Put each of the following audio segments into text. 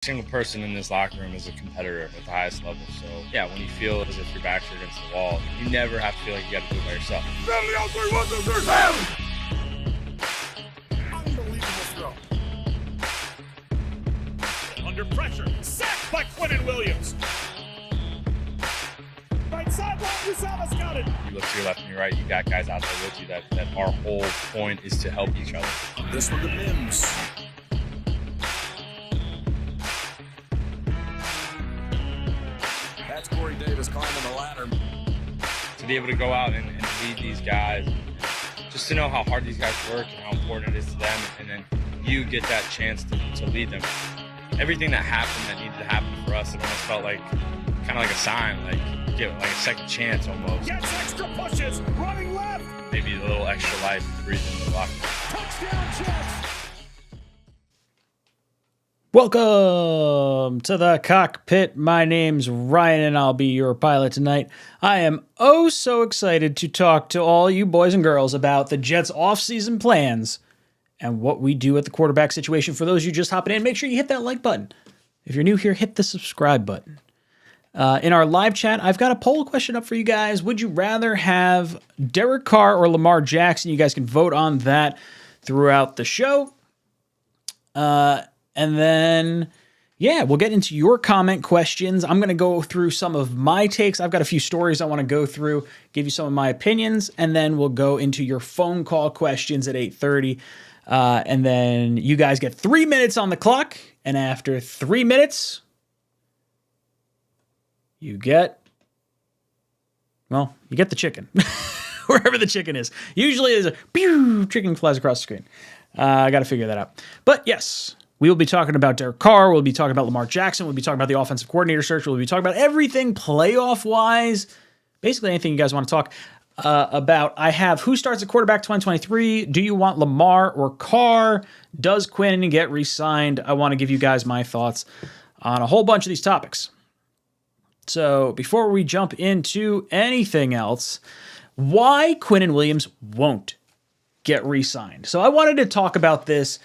Single person in this locker room is a competitor at the highest level. So yeah, when you feel as if your backs are against the wall, you never have to feel like you got to do it by yourself. Unbelievable throw. Under pressure, sacked by Quinnen Williams. Right sideline, Usaba's got it. You look to your left and your right, you got guys out there with you that our whole point is to help each other. This one to Mims. That's Corey Davis climbing the ladder. To be able to go out and lead these guys, just to know how hard these guys work and how important it is to them, and then you get that chance to lead them. Everything that happened that needed to happen for us, it almost felt like kind of like a sign, like get like a second chance almost. Gets extra pushes, running left. Maybe a little extra life to breathe into the locker room. Touchdown Jets. Welcome to the cockpit. My name's Ryan and I'll be your pilot tonight. I am oh so excited to talk to all you boys and girls about the Jets offseason plans and what we do at the quarterback situation. For those of you just hopping in, make sure you hit that like button. If you're new here, hit the subscribe button. In our live chat, I've got a poll question up for you guys. Would you rather have Derek Carr or Lamar Jackson? You guys can vote on that throughout the show. And then, yeah, we'll get into your comment questions. I'm going to go through some of my takes. I've got a few stories I want to go through, give you some of my opinions, and then we'll go into your phone call questions at 8:30. And then you guys get 3 minutes on the clock. And after 3 minutes, you get the chicken. Wherever the chicken is. Usually there's a pew, chicken flies across the screen. I got to figure that out. But yes, we will be talking about Derek Carr. We'll be talking about Lamar Jackson. We'll be talking about the offensive coordinator search. We'll be talking about everything playoff-wise. Basically anything you guys want to talk about. I have who starts at quarterback 2023. Do you want Lamar or Carr? Does Quinnen get re-signed? I want to give you guys my thoughts on a whole bunch of these topics. So before we jump into anything else, why Quinnen Williams won't get re-signed. So I wanted to talk about this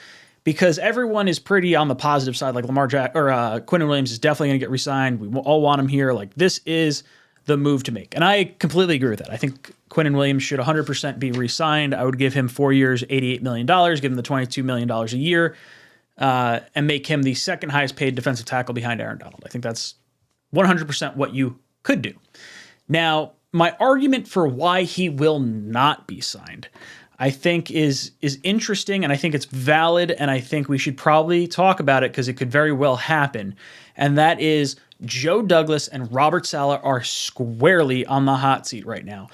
because everyone is pretty on the positive side. Like Quinnen Williams is definitely going to get re-signed. We all want him here. Like, this is the move to make. And I completely agree with that. I think Quinnen Williams should 100% be re-signed. I would give him 4 years, $88 million, give him the $22 million a year, and make him the second highest paid defensive tackle behind Aaron Donald. I think that's 100% what you could do. Now, my argument for why he will not be signed, I think is interesting, and I think it's valid, and I think we should probably talk about it because it could very well happen. And that is Joe Douglas and Robert Saleh are squarely on the hot seat right now.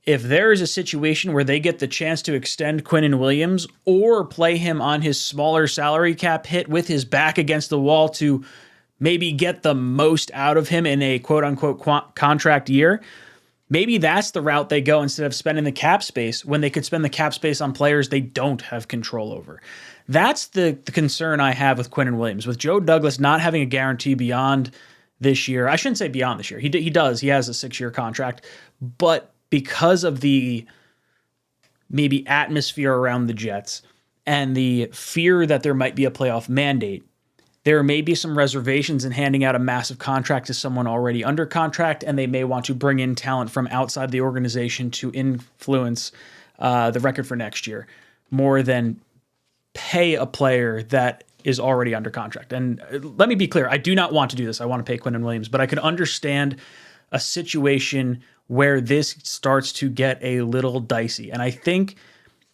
If there is a situation where they get the chance to extend Quinnen Williams or play him on his smaller salary cap hit with his back against the wall to maybe get the most out of him in a quote-unquote contract year, maybe that's the route they go instead of spending the cap space when they could spend the cap space on players they don't have control over. That's the concern I have with Quinnen Williams. With Joe Douglas not having a guarantee beyond this year, I shouldn't say beyond this year. He does. He has a 6-year contract. But because of the maybe atmosphere around the Jets and the fear that there might be a playoff mandate, there may be some reservations in handing out a massive contract to someone already under contract, and they may want to bring in talent from outside the organization to influence the record for next year more than pay a player that is already under contract. And let me be clear, I do not want to do this. I want to pay Quinnen Williams, but I could understand a situation where this starts to get a little dicey. And I think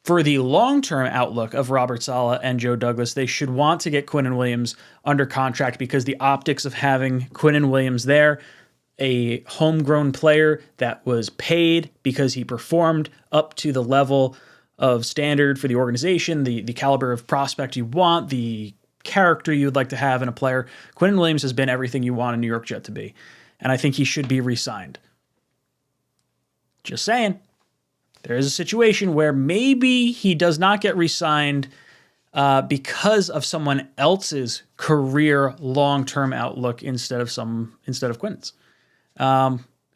for the long-term outlook of Robert Saleh and Joe Douglas, they should want to get Quinnen Williams under contract because the optics of having Quinnen Williams there, a homegrown player that was paid because he performed up to the level of standard for the organization, the caliber of prospect you want, the character you would like to have in a player. Quinnen Williams has been everything you want a New York Jet to be, and I think he should be re-signed. Just saying. There is a situation where maybe he does not get re-signed because of someone else's career long-term outlook instead of Quinnen's.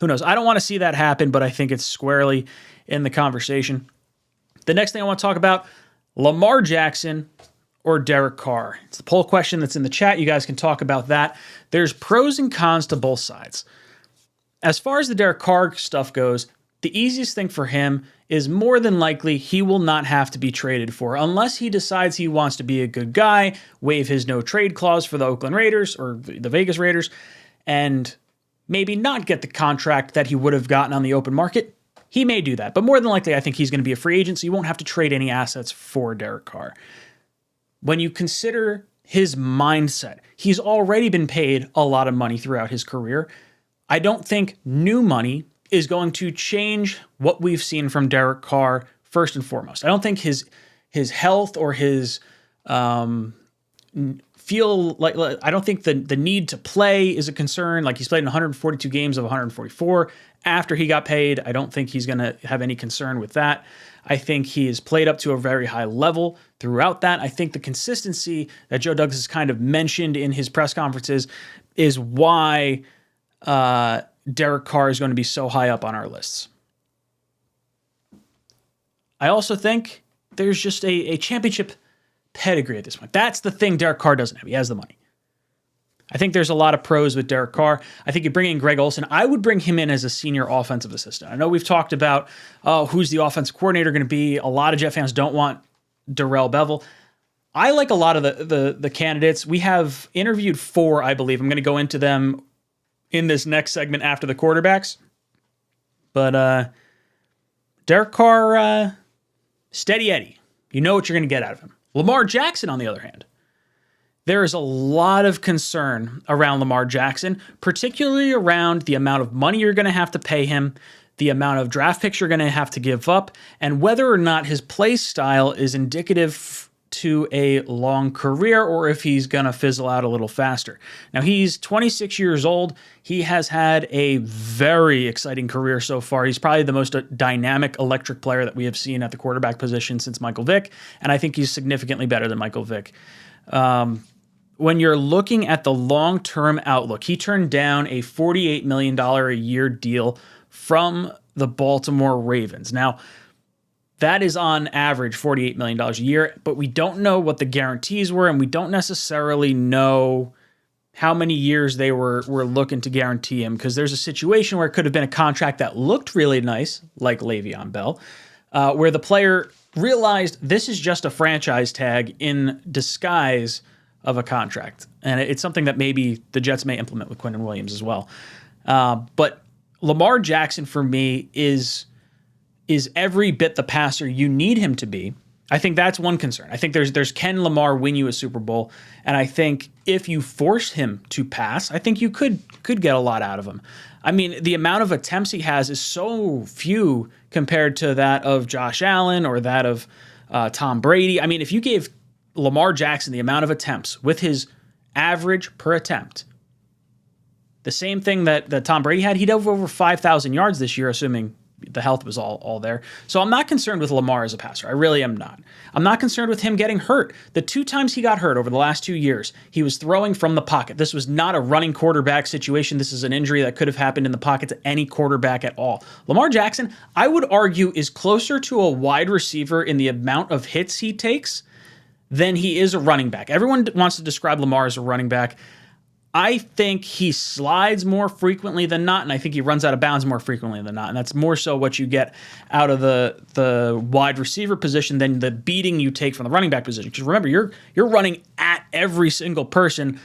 Who knows? I don't want to see that happen, but I think it's squarely in the conversation. The next thing I want to talk about, Lamar Jackson or Derek Carr? It's the poll question that's in the chat. You guys can talk about that. There's pros and cons to both sides. As far as the Derek Carr stuff goes, the easiest thing for him is more than likely he will not have to be traded for unless he decides he wants to be a good guy, waive his no trade clause for the Oakland Raiders or the Vegas Raiders, and maybe not get the contract that he would have gotten on the open market. He may do that, but more than likely I think he's going to be a free agent, so you won't have to trade any assets for Derek Carr. When you consider his mindset, he's already been paid a lot of money throughout his career. I don't think new money is going to change what we've seen from Derek Carr first and foremost. I don't think his health or his I don't think the need to play is a concern. Like, he's played in 142 games of 144 after he got paid. I don't think he's going to have any concern with that. I think he has played up to a very high level throughout that. I think the consistency that Joe Douglas has kind of mentioned in his press conferences is why Derek Carr is going to be so high up on our lists. I also think there's just a championship pedigree at this point. That's the thing Derek Carr doesn't have. He has the money. I think there's a lot of pros with Derek Carr. I think you bring in Greg Olsen. I would bring him in as a senior offensive assistant. I know we've talked about who's the offensive coordinator going to be. A lot of Jet fans don't want Darrell Bevell. I like a lot of the candidates. We have interviewed 4, I believe. I'm going to go into them in this next segment after the quarterbacks. But Derek Carr, steady Eddie. You know what you're going to get out of him. Lamar Jackson, on the other hand. There is a lot of concern around Lamar Jackson, particularly around the amount of money you're going to have to pay him, the amount of draft picks you're going to have to give up, and whether or not his play style is indicative to a long career or if he's going to fizzle out a little faster. Now, he's 26 years old. He has had a very exciting career so far. He's probably the most dynamic, electric player that we have seen at the quarterback position since Michael Vick, and I think he's significantly better than Michael Vick. When you're looking at the long-term outlook, he turned down a $48 million a year deal from the Baltimore Ravens. Now, that is on average $48 million a year, but we don't know what the guarantees were, and we don't necessarily know how many years they were looking to guarantee him, because there's a situation where it could have been a contract that looked really nice, like Le'Veon Bell, where the player realized this is just a franchise tag in disguise of a contract. And it's something that maybe the Jets may implement with Quinnen Williams as well. But Lamar Jackson, for me, is every bit the passer you need him to be. I think that's one concern. I think there's can Lamar win you a Super Bowl? And I think if you force him to pass, I think you could get a lot out of him. I mean, the amount of attempts he has is so few compared to that of Josh Allen or that of Tom Brady. I mean, if you gave Lamar Jackson the amount of attempts with his average per attempt, the same thing that Tom Brady had, he'd have over 5,000 yards this year, assuming the health was all there. So I'm not concerned with Lamar as a passer. I really am not. I'm not concerned with him getting hurt. The 2 times he got hurt over the last 2 years, he was throwing from the pocket. This was not a running quarterback situation. This is an injury that could have happened in the pocket to any quarterback at all. Lamar Jackson, I would argue, is closer to a wide receiver in the amount of hits he takes than he is a running back. Everyone wants to describe Lamar as a running back. I think he slides more frequently than not, and I think he runs out of bounds more frequently than not, and that's more so what you get out of the wide receiver position than the beating you take from the running back position. Because remember, you're running at every single person,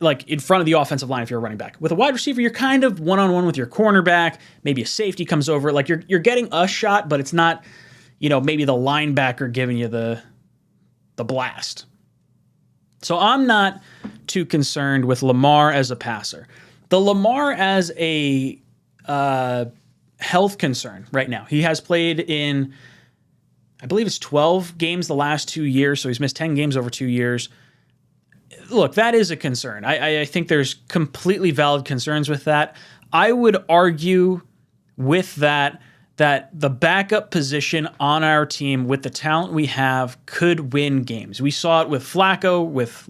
like in front of the offensive line if you're a running back. With a wide receiver, you're kind of one-on-one with your cornerback. Maybe a safety comes over. Like you're getting a shot, but it's not, maybe the linebacker giving you the blast. So I'm not too concerned with Lamar as a passer. The Lamar as a health concern right now. He has played in, I believe it's 12 games the last 2 years, so he's missed 10 games over 2 years. Look, that is a concern. I think there's completely valid concerns with that. I would argue with that the backup position on our team with the talent we have could win games. We saw it with Flacco, with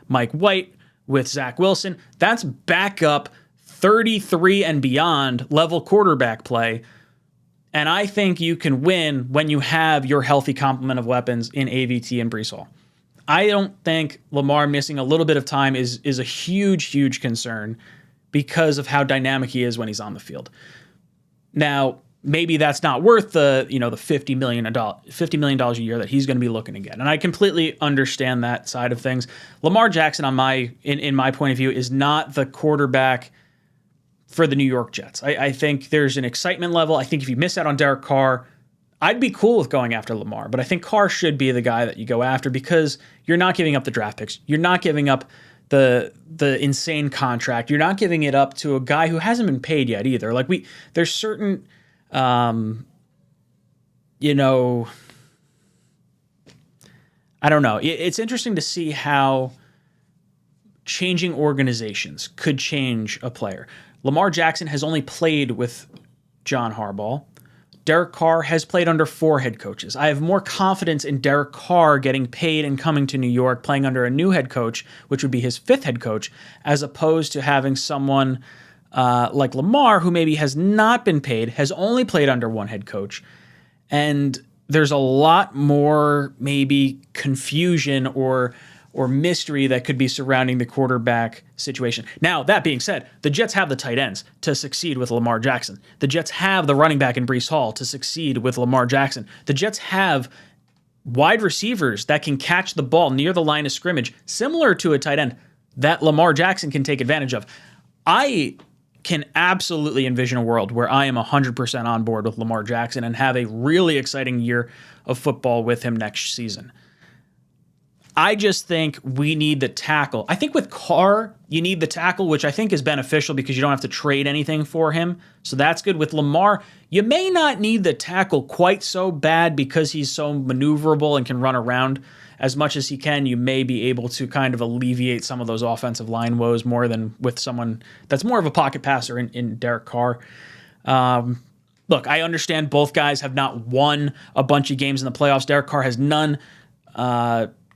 Mike White, with Zach Wilson. That's backup 33 and beyond level quarterback play. And I think you can win when you have your healthy complement of weapons in AVT and Breece Hall. I don't think Lamar missing a little bit of time is a huge concern because of how dynamic he is when he's on the field. Now, maybe that's not worth the $50 million a year that he's going to be looking to get. And I completely understand that side of things. Lamar Jackson, in my point of view, is not the quarterback for the New York Jets. I think there's an excitement level. I think if you miss out on Derek Carr, I'd be cool with going after Lamar, but I think Carr should be the guy that you go after because you're not giving up the draft picks. You're not giving up the insane contract. You're not giving it up to a guy who hasn't been paid yet either. Like there's certain, I don't know. It's interesting to see how changing organizations could change a player. Lamar Jackson has only played with John Harbaugh. Derek Carr has played under 4 head coaches. I have more confidence in Derek Carr getting paid and coming to New York, playing under a new head coach, which would be his 5th head coach, as opposed to having someone like Lamar, who maybe has not been paid, has only played under 1 head coach. And there's a lot more maybe confusion or mystery that could be surrounding the quarterback situation. Now, that being said, the Jets have the tight ends to succeed with Lamar Jackson. The Jets have the running back in Breece Hall to succeed with Lamar Jackson. The Jets have wide receivers that can catch the ball near the line of scrimmage, similar to a tight end, that Lamar Jackson can take advantage of. I can absolutely envision a world where I am 100% on board with Lamar Jackson and have a really exciting year of football with him next season. I just think we need the tackle. I think with Carr, you need the tackle, which I think is beneficial because you don't have to trade anything for him. So that's good. With Lamar, you may not need the tackle quite so bad because he's so maneuverable and can run around as much as he can. You may be able to kind of alleviate some of those offensive line woes more than with someone that's more of a pocket passer in Derek Carr. Look, I understand both guys have not won a bunch of games in the playoffs. Derek Carr has none.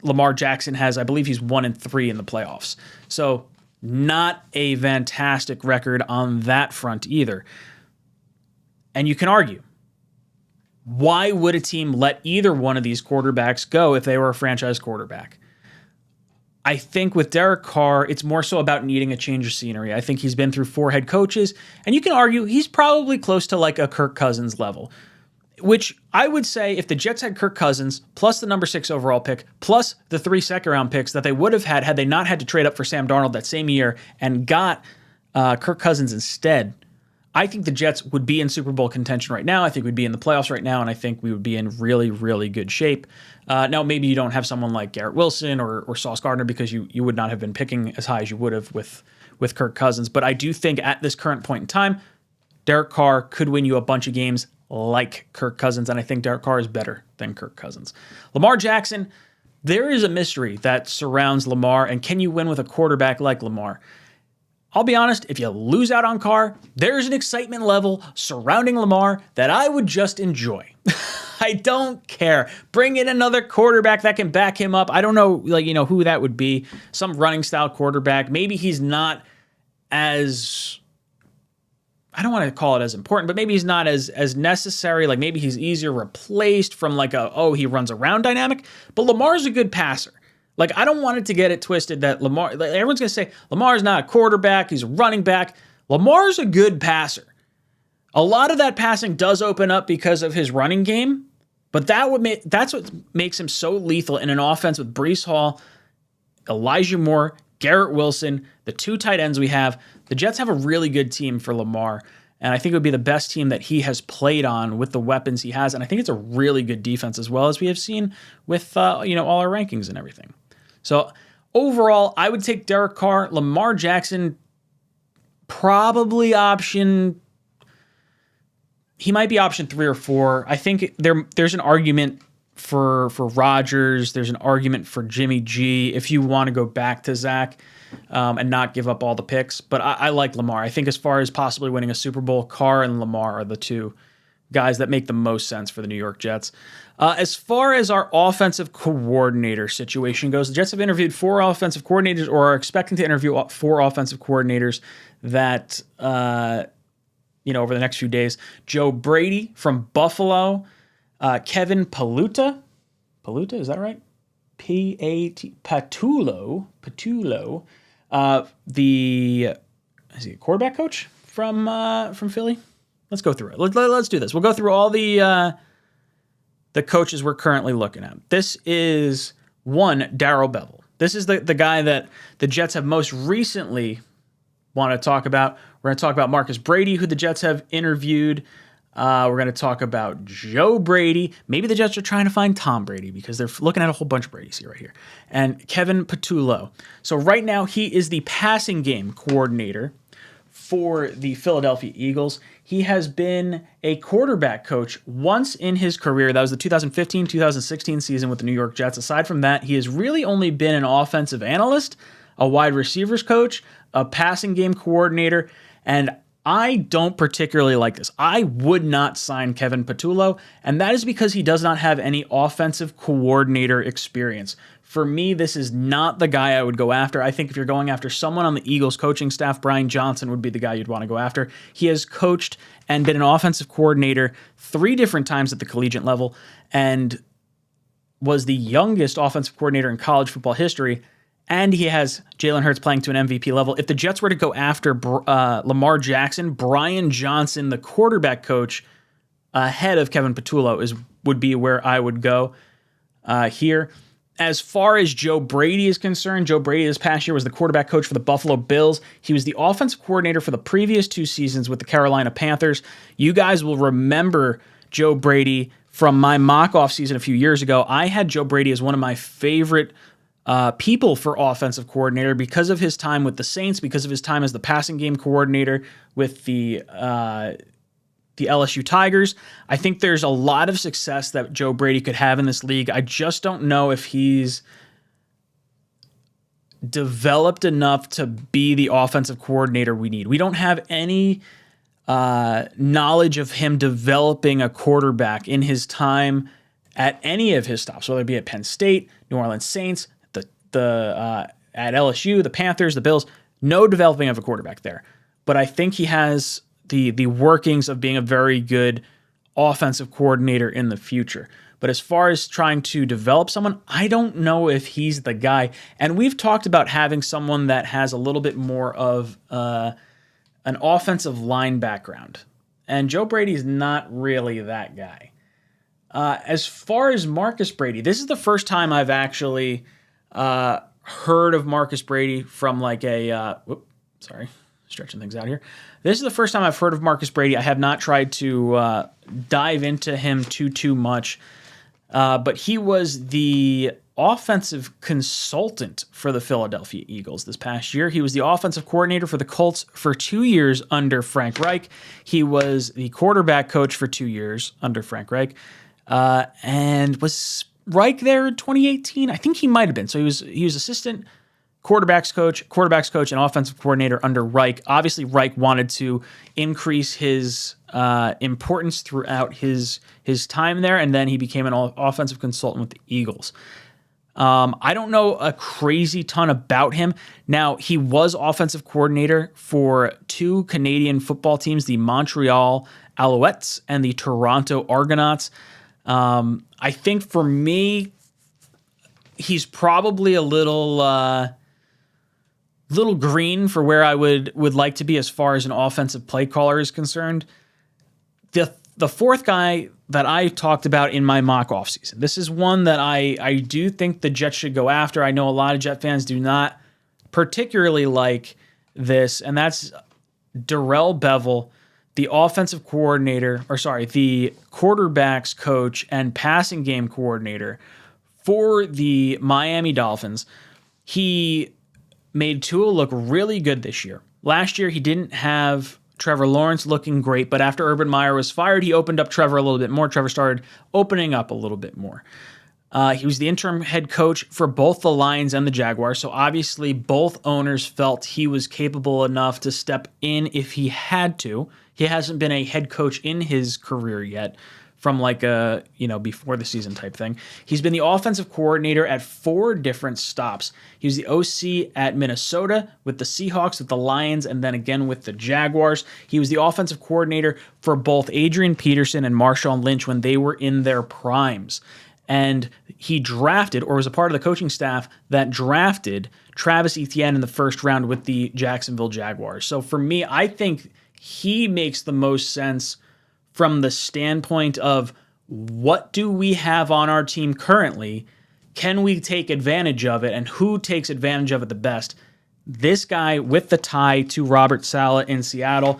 Lamar Jackson has, I believe he's 1-3 in the playoffs. So not a fantastic record on that front either. And you can argue, why would a team let either one of these quarterbacks go if they were a franchise quarterback? I think with Derek Carr, it's more so about needing a change of scenery. I think he's been through 4 head coaches, and you can argue he's probably close to like a Kirk Cousins level. Which I would say if the Jets had Kirk Cousins plus the number 6 overall pick plus the 3 second-round picks that they would have had they not had to trade up for Sam Darnold that same year and got Kirk Cousins instead, I think the Jets would be in Super Bowl contention right now. I think we'd be in the playoffs right now, and I think we would be in really, really good shape. Now, maybe you don't have someone like Garrett Wilson or Sauce Gardner because you would not have been picking as high as you would have with Kirk Cousins. But I do think at this current point in time, Derek Carr could win you a bunch of games like Kirk Cousins, and I think Derek Carr is better than Kirk Cousins. Lamar Jackson, there is a mystery that surrounds Lamar, and can you win with a quarterback like Lamar? I'll be honest, if you lose out on Carr, there's an excitement level surrounding Lamar that I would just enjoy. I don't care. Bring in another quarterback that can back him up. I don't know, who that would be. Some running style quarterback. Maybe he's not as, I don't want to call it as important, but maybe he's not as necessary. Like maybe he's easier replaced from he runs around dynamic. But Lamar's a good passer. Like I don't want it to get it twisted that Lamar, everyone's going to say Lamar's not a quarterback, he's a running back. Lamar's a good passer. A lot of that passing does open up because of his running game, but that's what makes him so lethal in an offense with Breece Hall, Elijah Moore, Garrett Wilson, the 2 tight ends we have. The Jets have a really good team for Lamar, and I think it would be the best team that he has played on with the weapons he has, and I think it's a really good defense as well, as we have seen with all our rankings and everything. So overall, I would take Derek Carr. Lamar Jackson, probably he might be option 3 or 4. I think there's an argument for Rodgers. There's an argument for Jimmy G if you want to go back to Zach and not give up all the picks. But I like Lamar. I think as far as possibly winning a Super Bowl, Carr and Lamar are the 2 guys that make the most sense for the New York Jets. As far as our offensive coordinator situation goes, the Jets have interviewed 4 offensive coordinators or are expecting to interview 4 offensive coordinators that, over the next few days. Joe Brady from Buffalo, Kevin Paluta. Paluta, is that right? Patullo, is he a quarterback coach from Philly? Let's go through it. Let's do this. We'll go through all the coaches we're currently looking at. This is one, Darrell Bevell. This is the guy that the Jets have most recently want to talk about. We're going to talk about Marcus Brady, who the Jets have interviewed. We're going to talk about Joe Brady. Maybe the Jets are trying to find Tom Brady because they're looking at a whole bunch of Bradys here, right here. And Kevin Patullo. So right now he is the passing game coordinator for the Philadelphia Eagles. He has been a quarterback coach once in his career. That was the 2015-2016 season with the New York Jets. Aside from that, he has really only been an offensive analyst, a wide receivers coach, a passing game coordinator, and I don't particularly like this. I would not sign Kevin Patullo, and that is because he does not have any offensive coordinator experience. For me, this is not the guy I would go after. I think if you're going after someone on the Eagles coaching staff, Brian Johnson would be the guy you'd want to go after. He has coached and been an offensive coordinator 3 different times at the collegiate level and was the youngest offensive coordinator in college football history. And he has Jalen Hurts playing to an MVP level. If the Jets were to go after Lamar Jackson, Brian Johnson, the quarterback coach, ahead of Kevin Patullo would be where I would go here. As far as Joe Brady is concerned, Joe Brady this past year was the quarterback coach for the Buffalo Bills. He was the offensive coordinator for the previous 2 seasons with the Carolina Panthers. You guys will remember Joe Brady from my mock-off season a few years ago. I had Joe Brady as one of my favorite people for offensive coordinator because of his time with the Saints, because of his time as the passing game coordinator with the LSU Tigers. I think there's a lot of success that Joe Brady could have in this league. I just don't know if he's developed enough to be the offensive coordinator we need. We don't have any knowledge of him developing a quarterback in his time at any of his stops, whether it be at Penn State, New Orleans Saints, at LSU, the Panthers, the Bills. No developing of a quarterback there. But I think he has the workings of being a very good offensive coordinator in the future. But as far as trying to develop someone, I don't know if he's the guy. And we've talked about having someone that has a little bit more of an offensive line background. And Joe Brady's not really that guy. As far as Marcus Brady, this is the first time I've actually heard of Marcus Brady from like stretching things out here. This is the first time I've heard of Marcus Brady. I have not tried to dive into him too much, but he was the offensive consultant for the Philadelphia Eagles this past year. He was the offensive coordinator for the Colts for 2 years under Frank Reich. He was the quarterback coach for 2 years under Frank Reich, and was Reich there in 2018? I think he might have been. So he was assistant quarterbacks coach, and offensive coordinator under Reich. Obviously, Reich wanted to increase his importance throughout his time there, and then he became an offensive consultant with the Eagles. I don't know a crazy ton about him. Now, he was offensive coordinator for 2 Canadian football teams, the Montreal Alouettes and the Toronto Argonauts. I think for me, he's probably a little green for where I would like to be as far as an offensive play caller is concerned. The fourth guy that I talked about in my mock offseason, this is one that I do think the Jets should go after. I know a lot of Jet fans do not particularly like this, and that's Darrell Bevell, the offensive coordinator, the quarterbacks coach and passing game coordinator for the Miami Dolphins. He made Tua look really good this year. Last year, he didn't have Trevor Lawrence looking great, but after Urban Meyer was fired, he opened up Trevor a little bit more. Trevor started opening up a little bit more. He was the interim head coach for both the Lions and the Jaguars, so obviously both owners felt he was capable enough to step in if he had to. He hasn't been a head coach in his career yet, from like a, before the season type thing. He's been the offensive coordinator at 4 different stops. He was the OC at Minnesota, with the Seahawks, with the Lions, and then again with the Jaguars. He was the offensive coordinator for both Adrian Peterson and Marshawn Lynch when they were in their primes. And he drafted or was a part of the coaching staff that drafted Travis Etienne in the first round with the Jacksonville Jaguars. So for me, I think he makes the most sense from the standpoint of what do we have on our team currently? Can we take advantage of it? And who takes advantage of it the best? This guy with the tie to Robert Saleh in Seattle,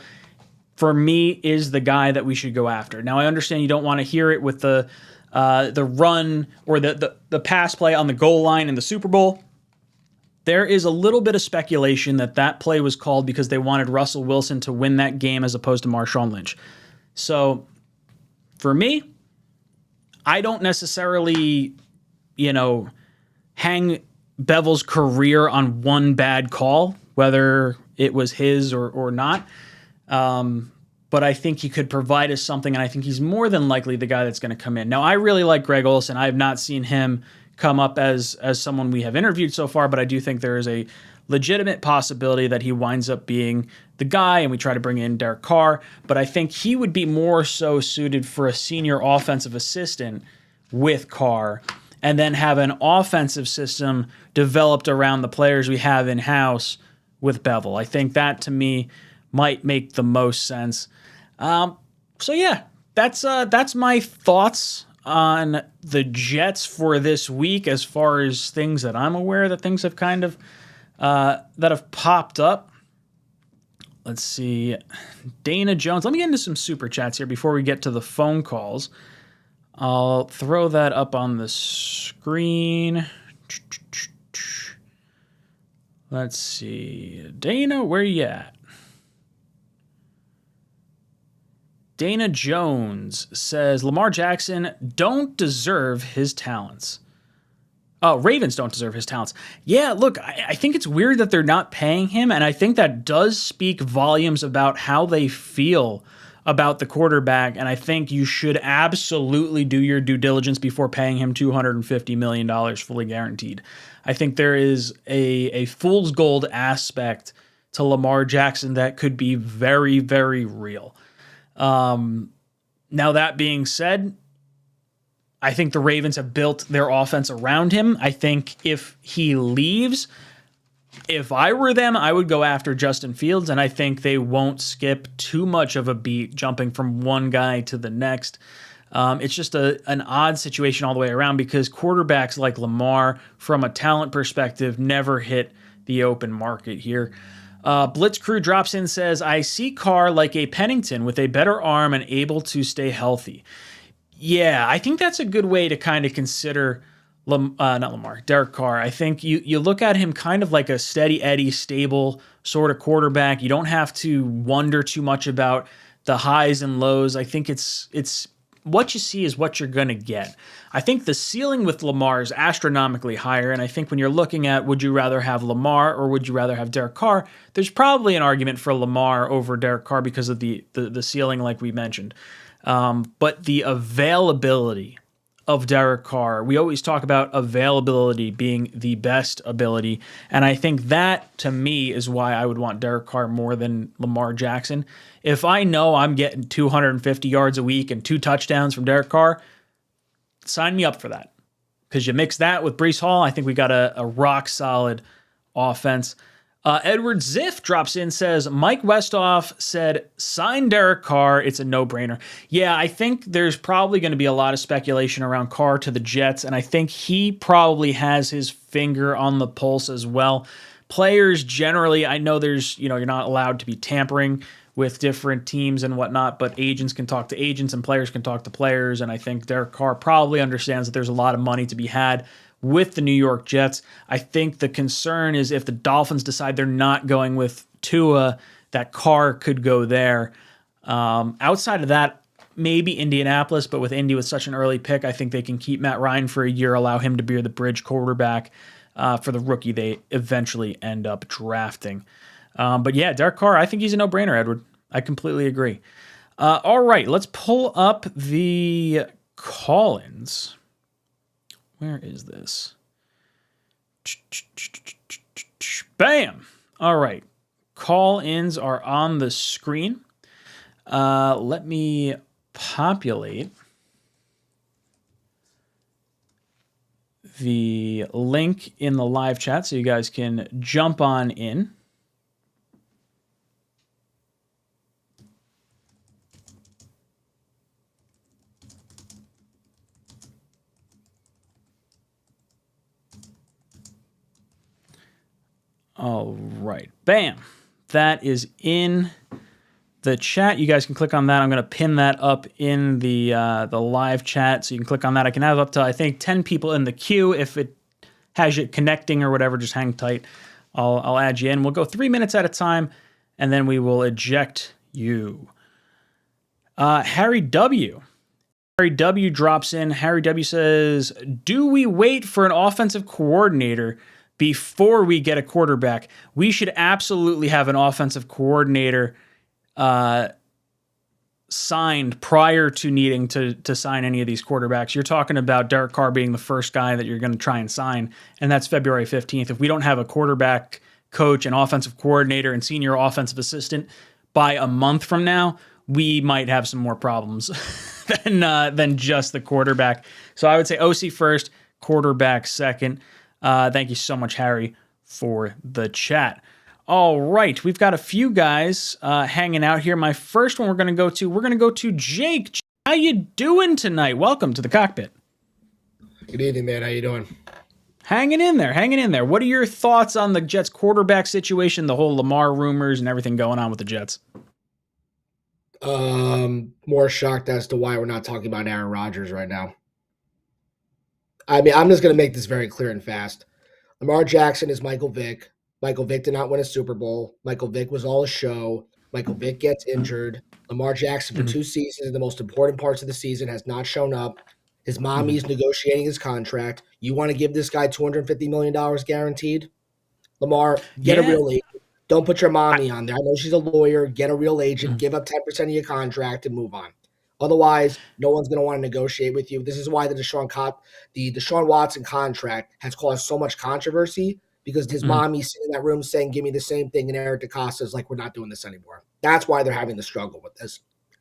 for me, is the guy that we should go after. Now, I understand you don't want to hear it with the run or the pass play on the goal line in the Super Bowl. There is a little bit of speculation that play was called because they wanted Russell Wilson to win that game as opposed to Marshawn Lynch. So, for me, I don't necessarily, hang Bevel's career on one bad call, whether it was his or not. But I think he could provide us something, and I think he's more than likely the guy that's going to come in. Now, I really like Greg Olsen. I have not seen him come up as someone we have interviewed so far, but I do think there is a legitimate possibility that he winds up being the guy, and we try to bring in Derek Carr. But I think he would be more so suited for a senior offensive assistant with Carr, and then have an offensive system developed around the players we have in-house with Bevel. I think that, to me, might make the most sense. So yeah, that's my thoughts on the Jets for this week as far as things that I'm aware that things have kind of that have popped up. Let's see. Dana Jones. Let me get into some super chats here before we get to the phone calls. I'll throw that up on the screen. Let's see. Dana, where you at? Dana Jones says Lamar Jackson don't deserve his talents. Oh, Ravens don't deserve his talents. Yeah, look, I think it's weird that they're not paying him, and I think that does speak volumes about how they feel about the quarterback, and I think you should absolutely do your due diligence before paying him $250 million fully guaranteed. I think there is a fool's gold aspect to Lamar Jackson that could be very, very real. Now, that being said, I think the Ravens have built their offense around him. I think if he leaves, if I were them, I would go after Justin Fields, and I think they won't skip too much of a beat jumping from one guy to the next. It's just an odd situation all the way around because quarterbacks like Lamar, from a talent perspective, never hit the open market here. Blitz Crew drops in, says, I see Carr like a Pennington with a better arm and able to stay healthy. Yeah, I think that's a good way to kind of consider Derek Carr. I think you look at him kind of like a steady Eddie, stable sort of quarterback. You don't have to wonder too much about the highs and lows. I think it's what you see is what you're going to get. I think the ceiling with Lamar is astronomically higher, and I think when you're looking at would you rather have Lamar or would you rather have Derek Carr, there's probably an argument for Lamar over Derek Carr because of the ceiling like we mentioned. But the availability of Derek Carr, we always talk about availability being the best ability, and I think that, to me, is why I would want Derek Carr more than Lamar Jackson. If I know I'm getting 250 yards a week and 2 touchdowns from Derek Carr, sign me up for that. Because you mix that with Breece Hall, I think we got a rock-solid offense. Edward Ziff drops in, says, Mike Westhoff said, sign Derek Carr. It's a no-brainer. Yeah, I think there's probably going to be a lot of speculation around Carr to the Jets, and I think he probably has his finger on the pulse as well. Players generally, I know there's, you're not allowed to be tampering with different teams and whatnot, but agents can talk to agents and players can talk to players, and I think Derek Carr probably understands that there's a lot of money to be had with the New York Jets. I think the concern is if the Dolphins decide they're not going with Tua, that Carr could go there. Outside of that, maybe Indianapolis, but with Indy with such an early pick, I think they can keep Matt Ryan for a year, allow him to be the bridge quarterback for the rookie they eventually end up drafting. But yeah, Derek Carr, I think he's a no-brainer, Edward. I completely agree. All right, let's pull up the call-ins. Where is this? Bam! All right. Call-ins are on the screen. Let me populate the link in the live chat so you guys can jump on in. All right. Bam. That is in the chat. You guys can click on that. I'm going to pin that up in the live chat, so you can click on that. I can have up to, I think, 10 people in the queue. If it has you connecting or whatever, just hang tight. I'll add you in. We'll go 3 minutes at a time, and then we will eject you. Harry W. Harry W. drops in. Harry W. says, do we wait for an offensive coordinator before we get a quarterback? We should absolutely have an offensive coordinator signed prior to needing to sign any of these quarterbacks. You're talking about Derek Carr being the first guy that you're going to try and sign, and that's February 15th. If we don't have a quarterback coach and offensive coordinator and senior offensive assistant by a month from now, we might have some more problems than just the quarterback. So I would say OC first, quarterback second. Thank you so much, Harry, for the chat. All right, we've got a few guys hanging out here. My first one we're going to go to Jake. How you doing tonight? Welcome to the cockpit. Good evening, man. How you doing? Hanging in there. What are your thoughts on the Jets quarterback situation, the whole Lamar rumors and everything going on with the Jets? More shocked as to why we're not talking about Aaron Rodgers right now. I mean, I'm just going to make this very clear and fast. Lamar Jackson is Michael Vick. Michael Vick did not win a Super Bowl. Michael Vick was all a show. Michael Vick gets injured. Lamar Jackson, for 2 seasons, the most important parts of the season, has not shown up. His mommy's negotiating his contract. You want to give this guy $250 million guaranteed? Lamar, get a real agent. Don't put your mommy on there. I know she's a lawyer. Get a real agent. Give up 10% of your contract and move on. Otherwise, no one's going to want to negotiate with you. This is why the Deshaun Watson contract has caused so much controversy, because his mommy's sitting in that room saying, give me the same thing, and Eric DeCosta's like, we're not doing this anymore. That's why they're having the struggle with this.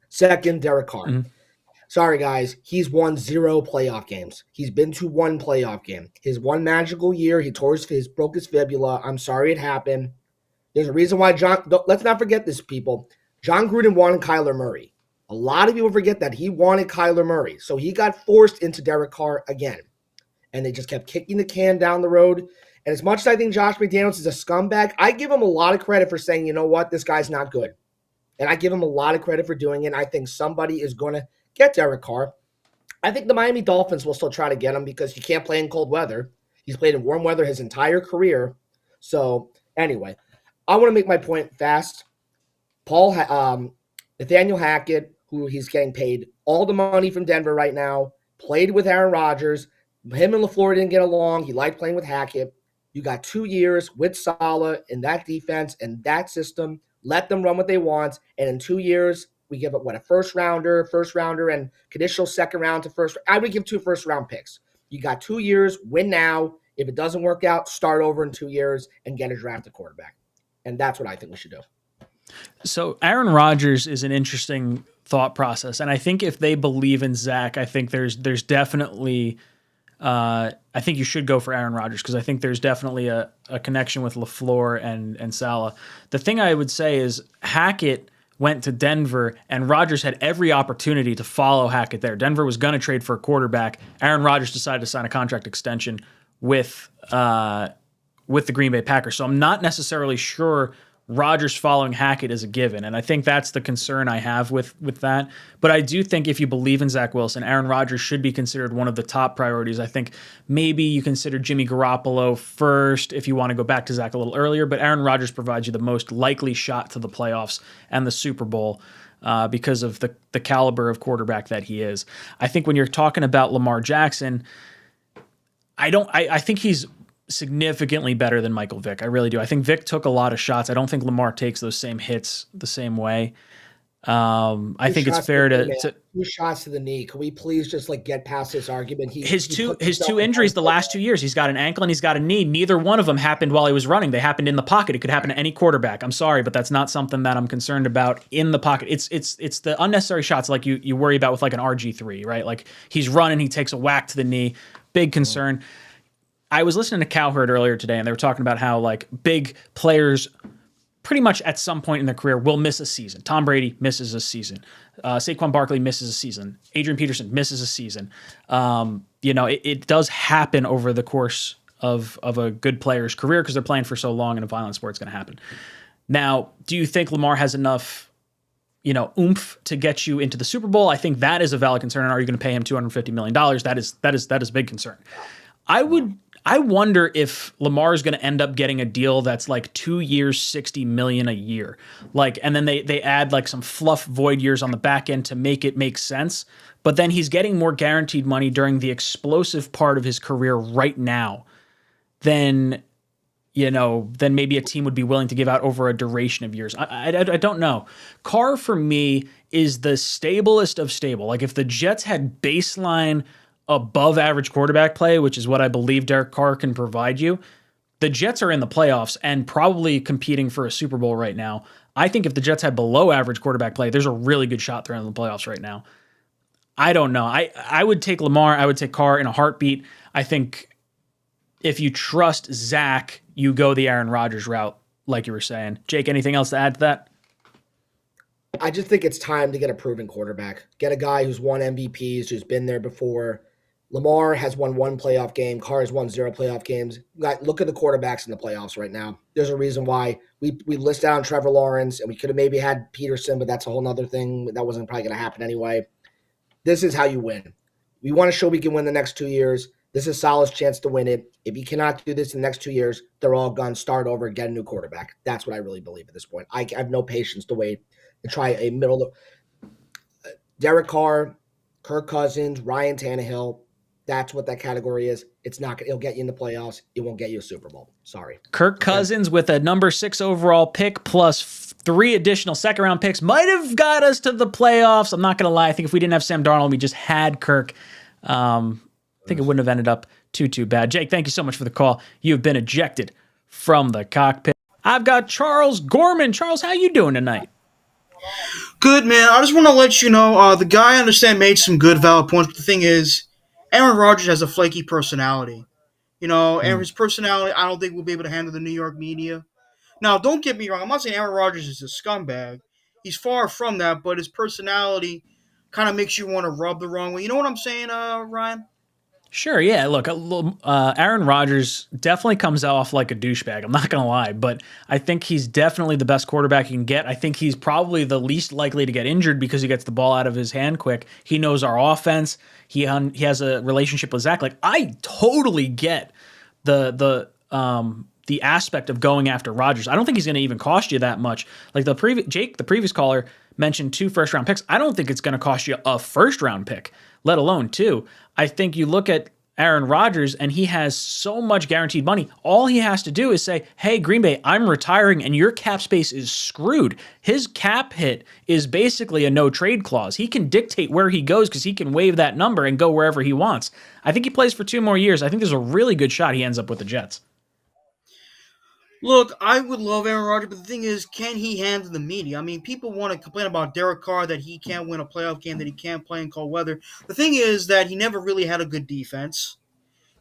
Second, Derek Carr. Sorry, guys. He's won 0 playoff games. He's been to 1 playoff game. His one magical year, he broke his fibula. I'm sorry it happened. There's a reason why let's not forget this, people. John Gruden wanted Kyler Murray. A lot of people forget that he wanted Kyler Murray. So he got forced into Derek Carr again. And they just kept kicking the can down the road. And as much as I think Josh McDaniels is a scumbag, I give him a lot of credit for saying, you know what, this guy's not good. And I give him a lot of credit for doing it. I think somebody is going to get Derek Carr. I think the Miami Dolphins will still try to get him because he can't play in cold weather. He's played in warm weather his entire career. So anyway, I want to make my point fast. Nathaniel Hackett, who he's getting paid all the money from Denver right now, played with Aaron Rodgers. Him and LaFleur didn't get along. He liked playing with Hackett. You got 2 years with Saleh in that defense and that system. Let them run what they want. And in 2 years, we give up, a first rounder, and conditional second round to first. I would give 2 first-round picks. You got 2 years, win now. If it doesn't work out, start over in 2 years and get a drafted quarterback. And that's what I think we should do. So Aaron Rodgers is an interesting thought process. And I think if they believe in Zach, I think there's definitely I think you should go for Aaron Rodgers, because I think there's definitely a connection with LaFleur and Saleh. The thing I would say is Hackett went to Denver, and Rodgers had every opportunity to follow Hackett there. Denver was going to trade for a quarterback. Aaron Rodgers decided to sign a contract extension with the Green Bay Packers. So I'm not necessarily sure Rodgers following Hackett is a given, and I think that's the concern I have with that. But I do think if you believe in Zach Wilson, Aaron Rodgers should be considered one of the top priorities. I think maybe you consider Jimmy Garoppolo first if you want to go back to Zach a little earlier, but Aaron Rodgers provides you the most likely shot to the playoffs and the Super Bowl because of the caliber of quarterback that he is. I think when you're talking about Lamar Jackson, I think he's significantly better than Michael Vick. I really do. I think Vick took a lot of shots. I don't think Lamar takes those same hits the same way. I think it's fair to 2 shots to the knee. Can we please just get past this argument? His two injuries the last 2 years. He's got an ankle and he's got a knee. Neither one of them happened while he was running. They happened in the pocket. It could happen to any quarterback. I'm sorry, but that's not something that I'm concerned about in the pocket. It's the unnecessary shots like you worry about with an RG3, right? Like he's running, he takes a whack to the knee. Big concern. I was listening to Cowherd earlier today, and they were talking about how like big players pretty much at some point in their career will miss a season. Tom Brady misses a season. Saquon Barkley misses a season. Adrian Peterson misses a season. It does happen over the course of a good player's career because they're playing for so long in a violent sport. It's going to happen. Now, do you think Lamar has enough, oomph to get you into the Super Bowl? I think that is a valid concern. And are you going to pay him $250 million? That is a big concern. I wonder if Lamar is going to end up getting a deal that's like 2 years, $60 million a year. And then they add like some fluff void years on the back end to make it make sense. But then he's getting more guaranteed money during the explosive part of his career right now than maybe a team would be willing to give out over a duration of years. I don't know. Carr for me is the stablest of stable. Like if the Jets had baseline above average quarterback play, which is what I believe Derek Carr can provide you, the Jets are in the playoffs and probably competing for a Super Bowl right now. I think if the Jets had below average quarterback play, there's a really good shot they're in the playoffs right now. I don't know. I would take Lamar. I would take Carr in a heartbeat. I think if you trust Zach, you go the Aaron Rodgers route, like you were saying. Jake, anything else to add to that? I just think it's time to get a proven quarterback. Get a guy who's won MVPs, who's been there before. Lamar has won 1 playoff game. Carr has won 0 playoff games. Look at the quarterbacks in the playoffs right now. There's a reason why we list down Trevor Lawrence, and we could have maybe had Peterson, but that's a whole other thing. That wasn't probably going to happen anyway. This is how you win. We want to show we can win the next 2 years. This is Saleh's chance to win it. If you cannot do this in the next 2 years, they're all gone. Start over, get a new quarterback. That's what I really believe at this point. I have no patience to wait and try a middle. Derek Carr, Kirk Cousins, Ryan Tannehill. That's what that category is. It's not. It'll get you in the playoffs. It won't get you a Super Bowl. Sorry. Kirk Cousins with a number 6 overall pick plus 3 additional second-round picks might have got us to the playoffs. I'm not going to lie. I think if we didn't have Sam Darnold, we just had Kirk. I think it wouldn't have ended up too bad. Jake, thank you so much for the call. You've been ejected from the cockpit. I've got Charles Gorman. Charles, how you doing tonight? Good, man. I just want to let you know, the guy I understand made some good, valid points, but the thing is, Aaron Rodgers has a flaky personality. And his personality, I don't think will be able to handle the New York media. Now, don't get me wrong. I'm not saying Aaron Rodgers is a scumbag. He's far from that, but his personality kind of makes you want to rub the wrong way. You know what I'm saying, Ryan? Sure, yeah. Look, Aaron Rodgers definitely comes off like a douchebag. I'm not going to lie, but I think he's definitely the best quarterback you can get. I think he's probably the least likely to get injured because he gets the ball out of his hand quick. He knows our offense. He has a relationship with Zach. Like, I totally get the aspect of going after Rodgers. I don't think he's going to even cost you that much. Like the previous caller mentioned 2 first-round picks. I don't think it's going to cost you a first-round pick, let alone 2. I think you look at Aaron Rodgers and he has so much guaranteed money. All he has to do is say, hey, Green Bay, I'm retiring and your cap space is screwed. His cap hit is basically a no-trade clause. He can dictate where he goes because he can waive that number and go wherever he wants. I think he plays for 2 more years. I think there's a really good shot he ends up with the Jets. Look, I would love Aaron Rodgers, but the thing is, can he handle the media? I mean, people want to complain about Derek Carr, that he can't win a playoff game, that he can't play in cold weather. The thing is that he never really had a good defense.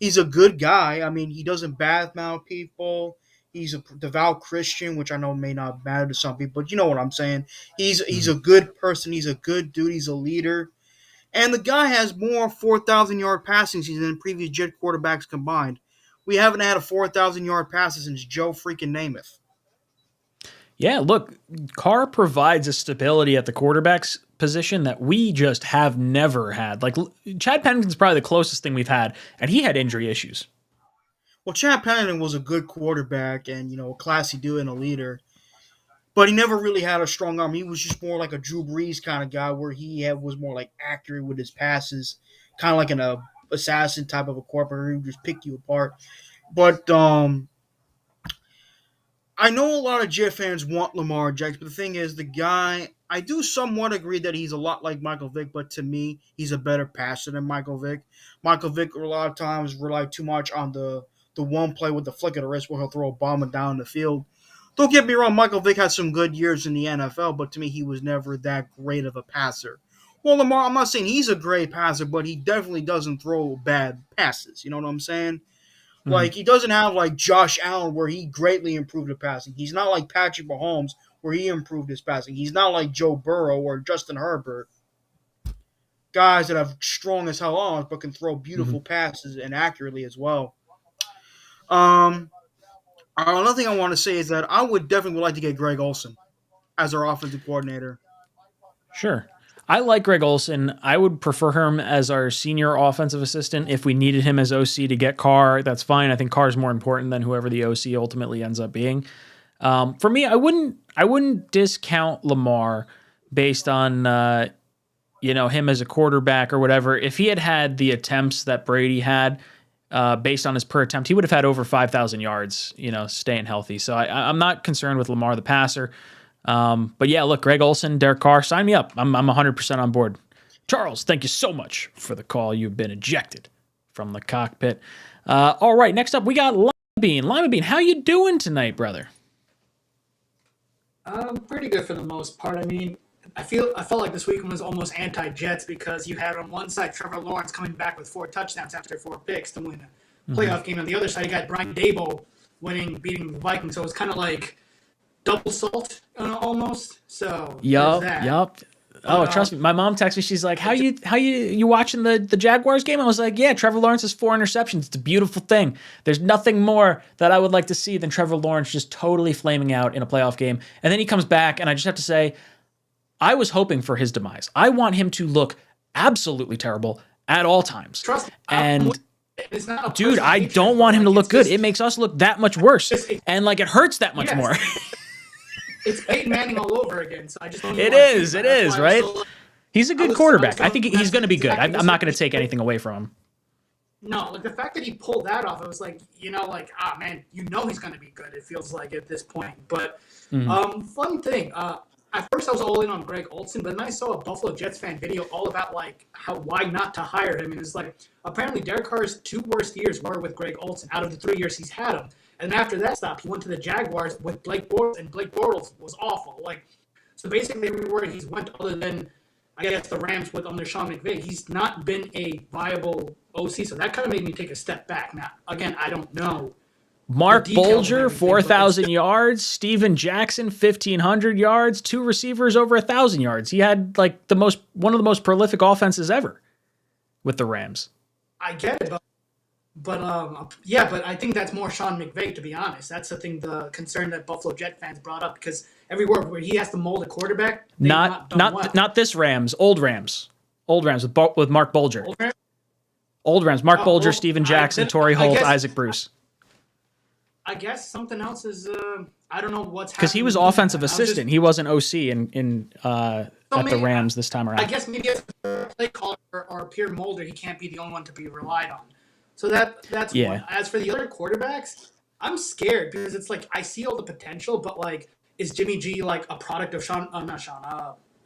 He's a good guy. I mean, he doesn't badmouth people. He's a devout Christian, which I know may not matter to some people, but you know what I'm saying. He's a good person. He's a good dude. He's a leader. And the guy has more 4,000-yard passing seasons than previous Jet quarterbacks combined. We haven't had a 4,000-yard passer since Joe freaking Namath. Yeah, look, Carr provides a stability at the quarterback's position that we just have never had. Like, Chad Pennington's probably the closest thing we've had, and he had injury issues. Well, Chad Pennington was a good quarterback and, a classy dude and a leader, but he never really had a strong arm. He was just more like a Drew Brees kind of guy where was more like accurate with his passes, kind of like an assassin type of a quarterback who would just pick you apart. But I know a lot of Jet fans want Lamar Jackson, but the thing is, the guy, I do somewhat agree that he's a lot like Michael Vick, but to me, he's a better passer than Michael Vick. Michael Vick, a lot of times, relied too much on the one play with the flick of the wrist where he'll throw a bomb down the field. Don't get me wrong, Michael Vick had some good years in the NFL, but to me, he was never that great of a passer. Well, Lamar, I'm not saying he's a great passer, but he definitely doesn't throw bad passes. You know what I'm saying? Like, he doesn't have like Josh Allen where he greatly improved his passing. He's not like Patrick Mahomes where he improved his passing. He's not like Joe Burrow or Justin Herbert. Guys that have strong as hell arms but can throw beautiful passes and accurately as well. Another thing I want to say is that I would definitely like to get Greg Olsen as our offensive coordinator. Sure. I like Greg Olsen. I would prefer him as our senior offensive assistant. If we needed him as OC to get Carr, that's fine. I think Carr is more important than whoever the OC ultimately ends up being. For me, I wouldn't discount Lamar based on him as a quarterback or whatever. If he had the attempts that Brady had, based on his per attempt, he would have had over 5,000 yards, staying healthy. So I'm not concerned with Lamar the passer. But yeah, look, Greg Olsen, Derek Carr, sign me up. I'm 100% on board. Charles, thank you so much for the call. You've been ejected from the cockpit. All right, next up we got Lima Bean. Lima Bean, how you doing tonight, brother? Pretty good for the most part. I mean, I felt like this weekend was almost anti-Jets because you had on one side Trevor Lawrence coming back with 4 touchdowns after 4 picks to win a playoff game. On the other side, you got Brian Daboll beating the Vikings. So it was kind of like double salt almost. So Yup. Oh, trust me. My mom texted me. She's like, "How you watching the Jaguars game?" I was like, "Yeah, Trevor Lawrence has 4 interceptions. It's a beautiful thing. There's nothing more that I would like to see than Trevor Lawrence just totally flaming out in a playoff game." And then he comes back, and I just have to say, I was hoping for his demise. I want him to look absolutely terrible at all times. Trust me. And it's not dude, I don't want him to look good. It makes us look that much worse, and like it hurts that much more. It's Peyton Manning all over again. So I just don't. It is, right? He's a good quarterback. I think he's going to be good. I'm not going to take anything away from him. No, like the fact that he pulled that off, it was like, man, he's going to be good. It feels like at this point. But fun thing, at first I was all in on Greg Olsen, but then I saw a Buffalo Jets fan video all about like why not to hire him. And it's like apparently Derek Carr's 2 worst years were with Greg Olsen out of the 3 years he's had him. And after that stop, he went to the Jaguars with Blake Bortles, and Blake Bortles was awful. Like, so basically everywhere he's went, other than I guess the Rams with under Sean McVay, he's not been a viable OC. So that kind of made me take a step back. Now, again, I don't know. Mark Bolger, 4,000 yards. Steven Jackson, 1,500 yards. 2 receivers over 1,000 yards. He had like one of the most prolific offenses ever with the Rams. I get it, but I think that's more Sean McVay, to be honest. That's the concern that Buffalo Jet fans brought up, because everywhere where he has to mold a quarterback, not this Rams, old Rams with Mark Bolger. Old Rams, Mark Bolger, Steven Jackson, Torrey Holt, Isaac Bruce. I guess something else is I don't know what's happening. Because he was offensive assistant. He wasn't OC at the Rams this time around. I guess maybe as a play caller or peer molder, he can't be the only one to be relied on. So that's one. As for the other quarterbacks, I'm scared because it's like I see all the potential, but like, is Jimmy G like a product of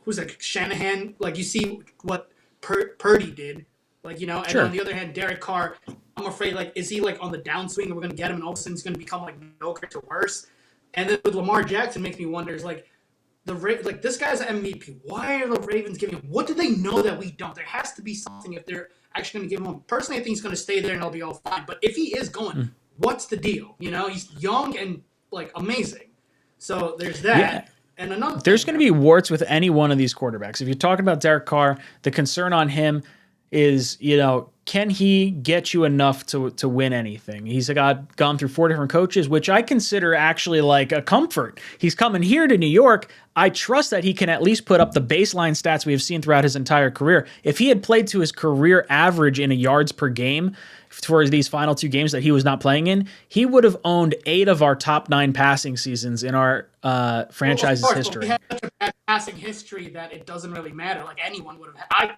who's like Shanahan? Like, you see what Purdy did, like, and on the other hand, Derek Carr, I'm afraid, like, is he like on the downswing and we're gonna get him and all of a sudden he's gonna become like mediocre to worse? And then with Lamar Jackson, makes me wonder is like this guy's an MVP. Why are the Ravens giving him? What do they know that we don't? There has to be something if they're actually going to give him. Personally, I think he's going to stay there and it'll be all fine. But if he is going, what's the deal? He's young and like amazing. So there's that. Yeah. And another. There's going to be warts with any one of these quarterbacks. If you're talking about Derek Carr, the concern on him is, can he get you enough to win anything? He's gone through 4 different coaches, which I consider actually like a comfort. He's coming here to New York. I trust that he can at least put up the baseline stats we have seen throughout his entire career. If he had played to his career average in a yards per game for these final 2 games that he was not playing in, he would have owned 8 of our top 9 passing seasons in our franchise's history. We have such a bad passing history that it doesn't really matter. Like, anyone would have had.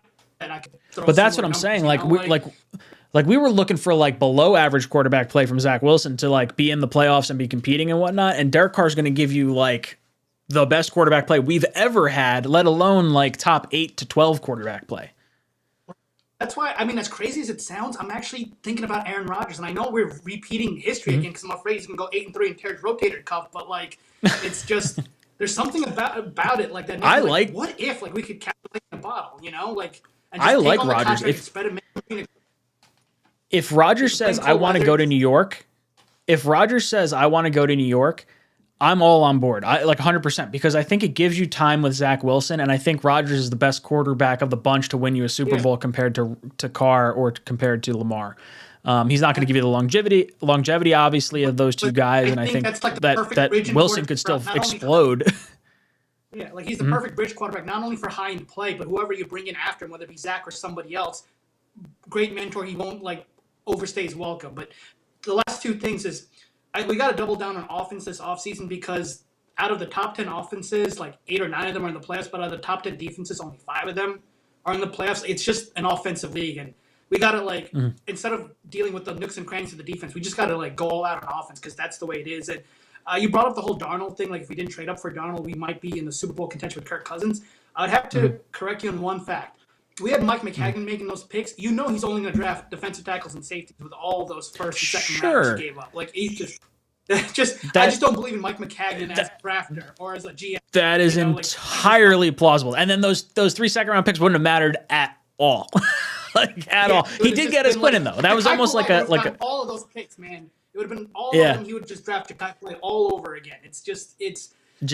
But that's what I'm saying. Like we were looking for like below average quarterback play from Zach Wilson to like be in the playoffs and be competing and whatnot. And Derek Carr is going to give you like the best quarterback play we've ever had, let alone like top 8 to 12 quarterback play. That's why, I mean, as crazy as it sounds, I'm actually thinking about Aaron Rodgers. And I know we're repeating history again because I'm afraid he's going to go 8-3 and tear his rotator cuff. But like, it's just, there's something about it like that. I like, what if like we could calculate in a bottle, like. I like Rodgers. If Rodgers says I want to go to New York, I'm all on board. I like 100% because I think it gives you time with Zach Wilson, and I think Rodgers is the best quarterback of the bunch to win you a Super Bowl compared to Carr or compared to Lamar. He's not going to give you the longevity, obviously, of those two guys, and I think that's like that Wilson could still explode. Yeah, like he's the perfect bridge quarterback, not only for high end play, but whoever you bring in after him, whether it be Zach or somebody else, great mentor. He won't like overstay his welcome. But the last two things is we got to double down on offense this offseason because out of the top 10 offenses, like 8 or 9 of them are in the playoffs, but out of the top 10 defenses, only 5 of them are in the playoffs. It's just an offensive league, and we got to instead of dealing with the nooks and crannies of the defense, we just got to go all out on offense because that's the way it is. And you brought up the whole Darnold thing. Like if we didn't trade up for Darnold, we might be in the Super Bowl contention with Kirk Cousins. I would have to correct you on one fact. We had Mike McCagnon making those picks. You know he's only going to draft defensive tackles and safeties with all those first and second rounds he gave up. Like he's I just don't believe in Mike McCagnon as a drafter or as a GM. That is entirely plausible. And then those 3 second-round picks wouldn't have mattered at all. At all. He did get his Quinnen, though. That was almost like a all of those picks, man. It would have been all of them. He would just draft Jakai Play all over again.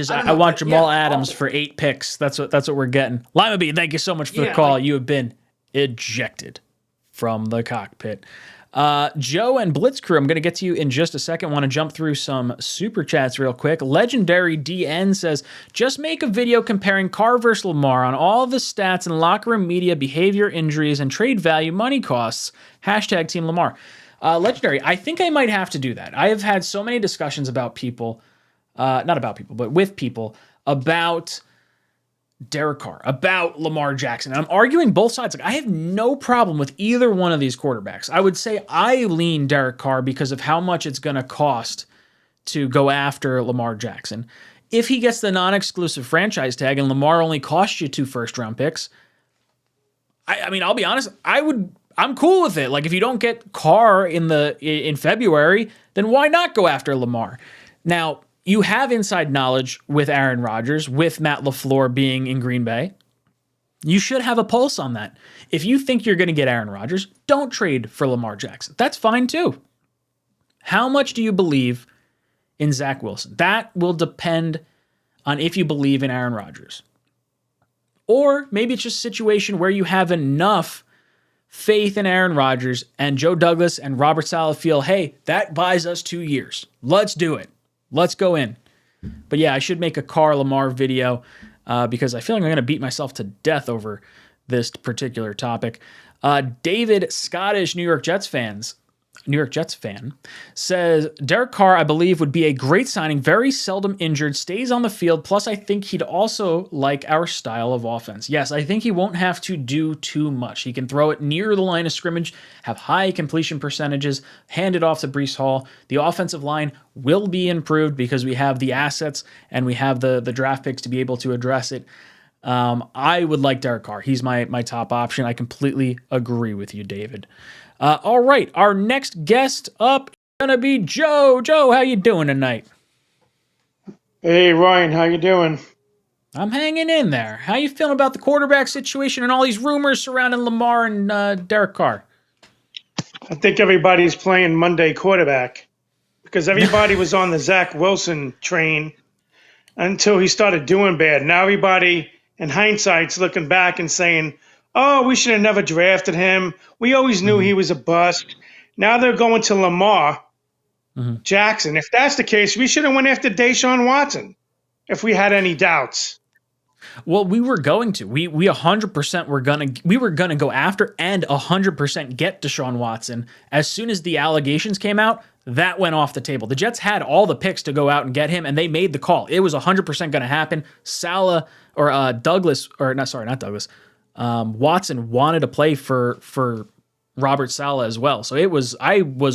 I want Jamal Adams for 8 picks. That's what we're getting. Lima B, thank you so much for the call. You have been ejected from the cockpit. Joe and Blitz Crew, I'm going to get to you in just a second. Want to jump through some super chats real quick. Legendary DN says, just make a video comparing Carr versus Lamar on all the stats and locker room media, behavior, injuries, and trade value, money costs. # Team Lamar. Legendary, I think I might have to do that. I have had so many discussions about people, not about people, but with people about Derek Carr, about Lamar Jackson. And I'm arguing both sides. Like I have no problem with either one of these quarterbacks. I would say I lean Derek Carr because of how much it's going to cost to go after Lamar Jackson. If he gets the non-exclusive franchise tag and Lamar only costs you 2 first-round picks, I mean, I'll be honest, I'm cool with it. Like if you don't get Carr in February, then why not go after Lamar? Now, you have inside knowledge with Aaron Rodgers, with Matt LaFleur being in Green Bay. You should have a pulse on that. If you think you're going to get Aaron Rodgers, don't trade for Lamar Jackson. That's fine too. How much do you believe in Zach Wilson? That will depend on if you believe in Aaron Rodgers. Or maybe it's just a situation where you have enough faith in Aaron Rodgers and Joe Douglas and Robert Saleh feel, hey, that buys us 2 years. Let's do it. Let's go in. But yeah, I should make a Carr Lamar video because I feel like I'm going to beat myself to death over this particular topic. David, Scottish New York Jets fan, says, Derek Carr, I believe, would be a great signing, very seldom injured, stays on the field, plus I think he'd also like our style of offense. Yes, I think he won't have to do too much. He can throw it near the line of scrimmage, have high completion percentages, hand it off to Breece Hall. The offensive line will be improved because we have the assets and we have the draft picks to be able to address it. I would like Derek Carr. He's my top option. I completely agree with you, David. All right, our next guest up is gonna be Joe. Joe, how you doing tonight? Hey, Ryan, how you doing? I'm hanging in there. How you feeling about the quarterback situation and all these rumors surrounding Lamar and Derek Carr? I think everybody's playing Monday quarterback because everybody was on the Zach Wilson train until he started doing bad. Now everybody, in hindsight's looking back and saying, oh, we should have never drafted him. We always knew he was a bust. Now they're going to Lamar Jackson. If that's the case, we should have went after Deshaun Watson if we had any doubts. Well, we were going to. We 100% we were gonna go after and 100% get Deshaun Watson. As soon as the allegations came out, that went off the table. The Jets had all the picks to go out and get him, and they made the call. It was 100% going to happen. Watson wanted to play for Robert Saleh as well. So I was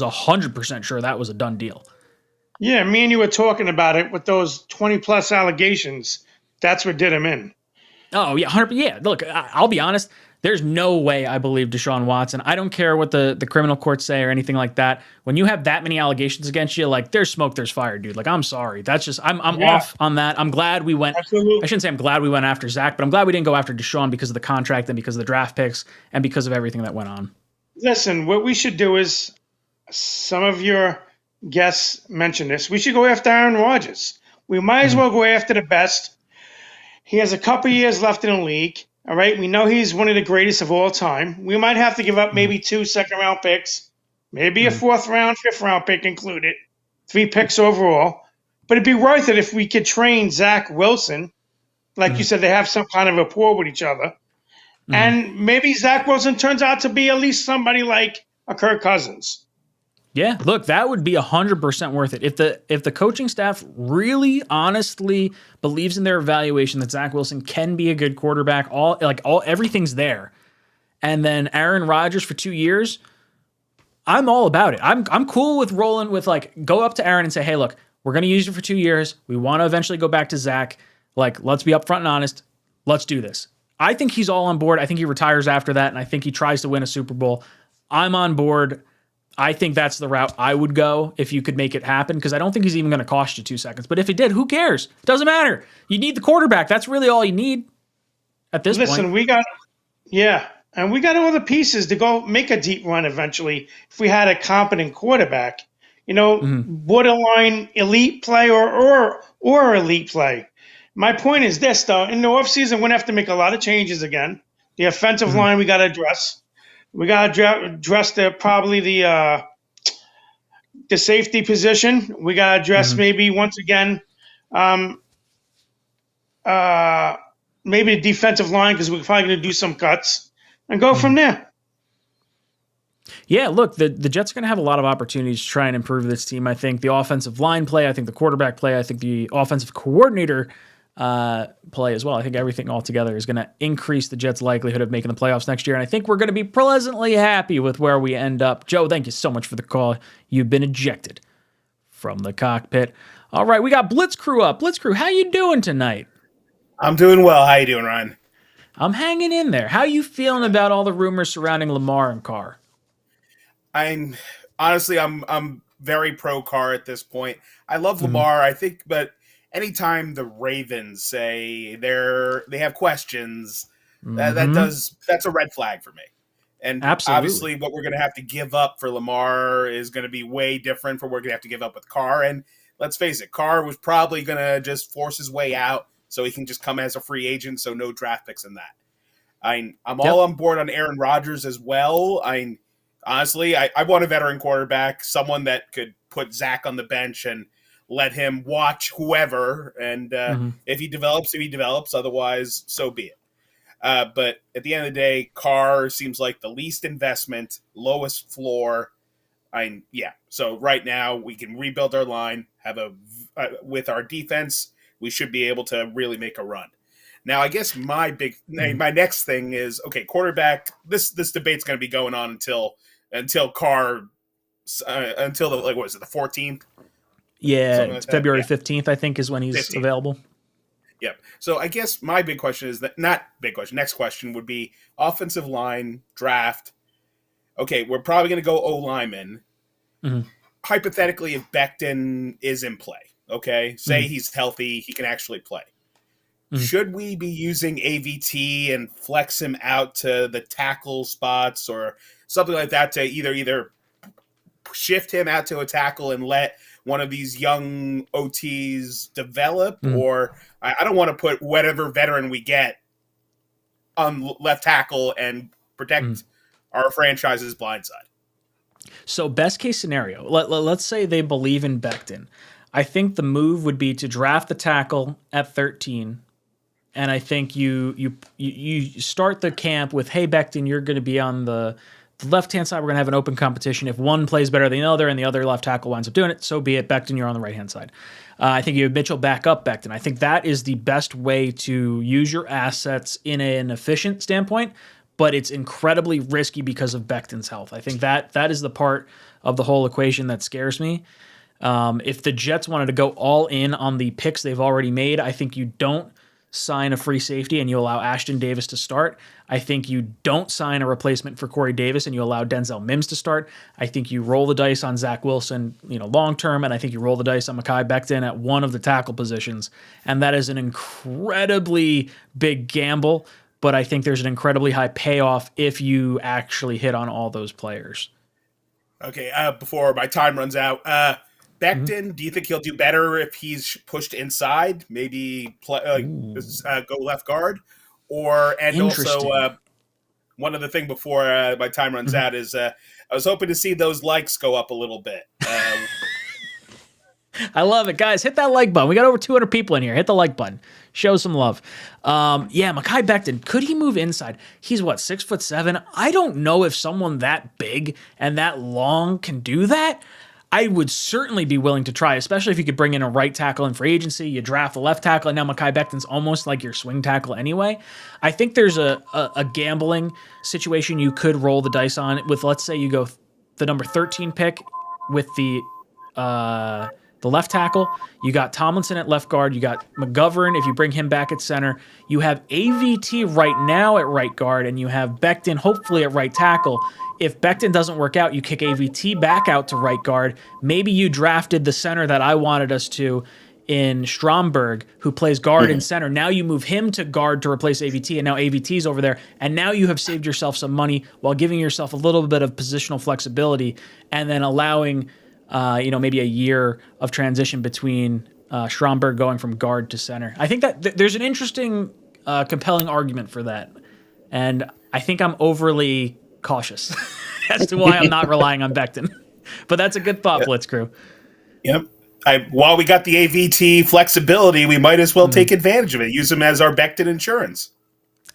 100% sure that was a done deal. Yeah, me and you were talking about it with those 20-plus allegations. That's what did him in. Oh, yeah, 100%. Yeah, look, I'll be honest. There's no way I believe Deshaun Watson. I don't care what the criminal courts say or anything like that. When you have that many allegations against you, like there's smoke, there's fire, dude. Like I'm sorry. That's just I'm off on that. I'm glad we went. Absolutely. I shouldn't say I'm glad we went after Zach, but I'm glad we didn't go after Deshaun because of the contract and because of the draft picks and because of everything that went on. Listen, what we should do is, some of your guests mentioned this, we should go after Aaron Rodgers. We might as well go after the best. He has a couple years left in the league. All right. We know he's one of the greatest of all time. We might have to give up maybe 2 second-round picks, maybe a 4th-round, 5th-round pick included, 3 picks overall. But it'd be worth it if we could train Zach Wilson. Like you said, they have some kind of rapport with each other. And maybe Zach Wilson turns out to be at least somebody like a Kirk Cousins. Yeah, look, that would be 100% worth it. If the coaching staff really honestly believes in their evaluation that Zach Wilson can be a good quarterback, everything's there. And then Aaron Rodgers for 2 years, I'm all about it. I'm cool with rolling with go up to Aaron and say, "Hey, look, we're going to use you for 2 years. We want to eventually go back to Zach. Let's be upfront and honest. Let's do this." I think he's all on board. I think he retires after that, and I think he tries to win a Super Bowl. I'm on board. I think that's the route I would go if you could make it happen, because I don't think he's even going to cost you 2 seconds. But if he did, who cares? It doesn't matter. You need the quarterback. That's really all you need at this point. Listen, we got all the pieces to go make a deep run eventually if we had a competent quarterback. Borderline elite play or elite play. My point is this, though. In the offseason, we're going to have to make a lot of changes again. The offensive line we got to address. We got to address the safety position. We got to address maybe once again maybe the defensive line, because we're probably going to do some cuts and go from there. Yeah, look, the Jets are going to have a lot of opportunities to try and improve this team. I think the offensive line play, I think the quarterback play, I think the offensive coordinator play as well. I think everything all together is going to increase the Jets' likelihood of making the playoffs next year, and I think we're going to be pleasantly happy with where we end up. Joe, thank you so much for the call. You've been ejected from the cockpit. All right, we got Blitz Crew up. Blitz Crew, how you doing tonight? I'm doing well. How you doing, Ryan? I'm hanging in there. How you feeling about all the rumors surrounding Lamar and Carr? I'm very pro Carr at this point. I love Lamar, I think, but anytime the Ravens say they have questions, that's a red flag for me. And obviously what we're going to have to give up for Lamar is going to be way different from what we're going to have to give up with Carr. And let's face it, Carr was probably going to just force his way out so he can just come as a free agent, so no draft picks in that. I'm all on board on Aaron Rodgers as well. Honestly, I want a veteran quarterback, someone that could put Zach on the bench and let him watch whoever. And if he develops. Otherwise, so be it. But at the end of the day, Carr seems like the least investment, lowest floor. So right now we can rebuild our line, with our defense, we should be able to really make a run. Now, I guess my next thing is, okay, quarterback. This debate's going to be going on until Carr, until the what is it, the 14th? Yeah, it's February 15th, I think, is when he's 15th. Available. Yep. So I guess my big question is next question would be offensive line draft. Okay, we're probably going to go O-lineman. Hypothetically, if Becton is in play, okay, say he's healthy, he can actually play. Should we be using AVT and flex him out to the tackle spots or something like that to either shift him out to a tackle and let one of these young OTs develop, or I don't want to put whatever veteran we get on left tackle and protect our franchise's blind side? So best case scenario, let's say they believe in Becton. I think the move would be to draft the tackle at 13. And I think you start the camp with, hey, Becton, you're going to be on the left-hand side. We're going to have an open competition. If one plays better than the other and the other left tackle winds up doing it, so be it. Becton, you're on the right-hand side. I think you have Mitchell back up Becton. I think that is the best way to use your assets in an efficient standpoint, but it's incredibly risky because of Becton's health. I think that is the part of the whole equation that scares me. If the Jets wanted to go all in on the picks they've already made, I think you don't sign a free safety and you allow Ashton Davis to start. I think you don't sign a replacement for Corey Davis and you allow Denzel Mims to start. I think you roll the dice on Zach Wilson, long term, and I think you roll the dice on Mekhi Becton at one of the tackle positions. And that is an incredibly big gamble. but I think there's an incredibly high payoff if you actually hit on all those players. Okay, before my time runs out, Becton, do you think he'll do better if he's pushed inside? Maybe go left guard, also one other thing before my time runs out is I was hoping to see those likes go up a little bit. I love it, guys. Hit that like button. We got over 200 people in here. Hit the like button. Show some love. Mekhi Becton, could he move inside? He's 6'7". I don't know if someone that big and that long can do that. I would certainly be willing to try, especially if you could bring in a right tackle in free agency. You draft a left tackle, and now Mekhi Becton's almost like your swing tackle anyway. I think there's a gambling situation you could roll the dice on with. Let's say you go the number 13 pick with the left tackle. You got Tomlinson at left guard. You got McGovern if you bring him back at center. You have AVT right now at right guard, and you have Becton hopefully at right tackle. If Becton doesn't work out, you kick AVT back out to right guard. Maybe you drafted the center that I wanted us to in Stromberg, who plays guard and center. Now you move him to guard to replace AVT, and now AVT's over there. And now you have saved yourself some money while giving yourself a little bit of positional flexibility and then allowing maybe a year of transition between Stromberg going from guard to center. I think that there's an interesting, compelling argument for that. And I think I'm overly cautious as to why I'm not relying on Becton. But that's a good thought, Blitz Crew. Yep. While we got the AVT flexibility, we might as well take advantage of it. Use them as our Becton insurance.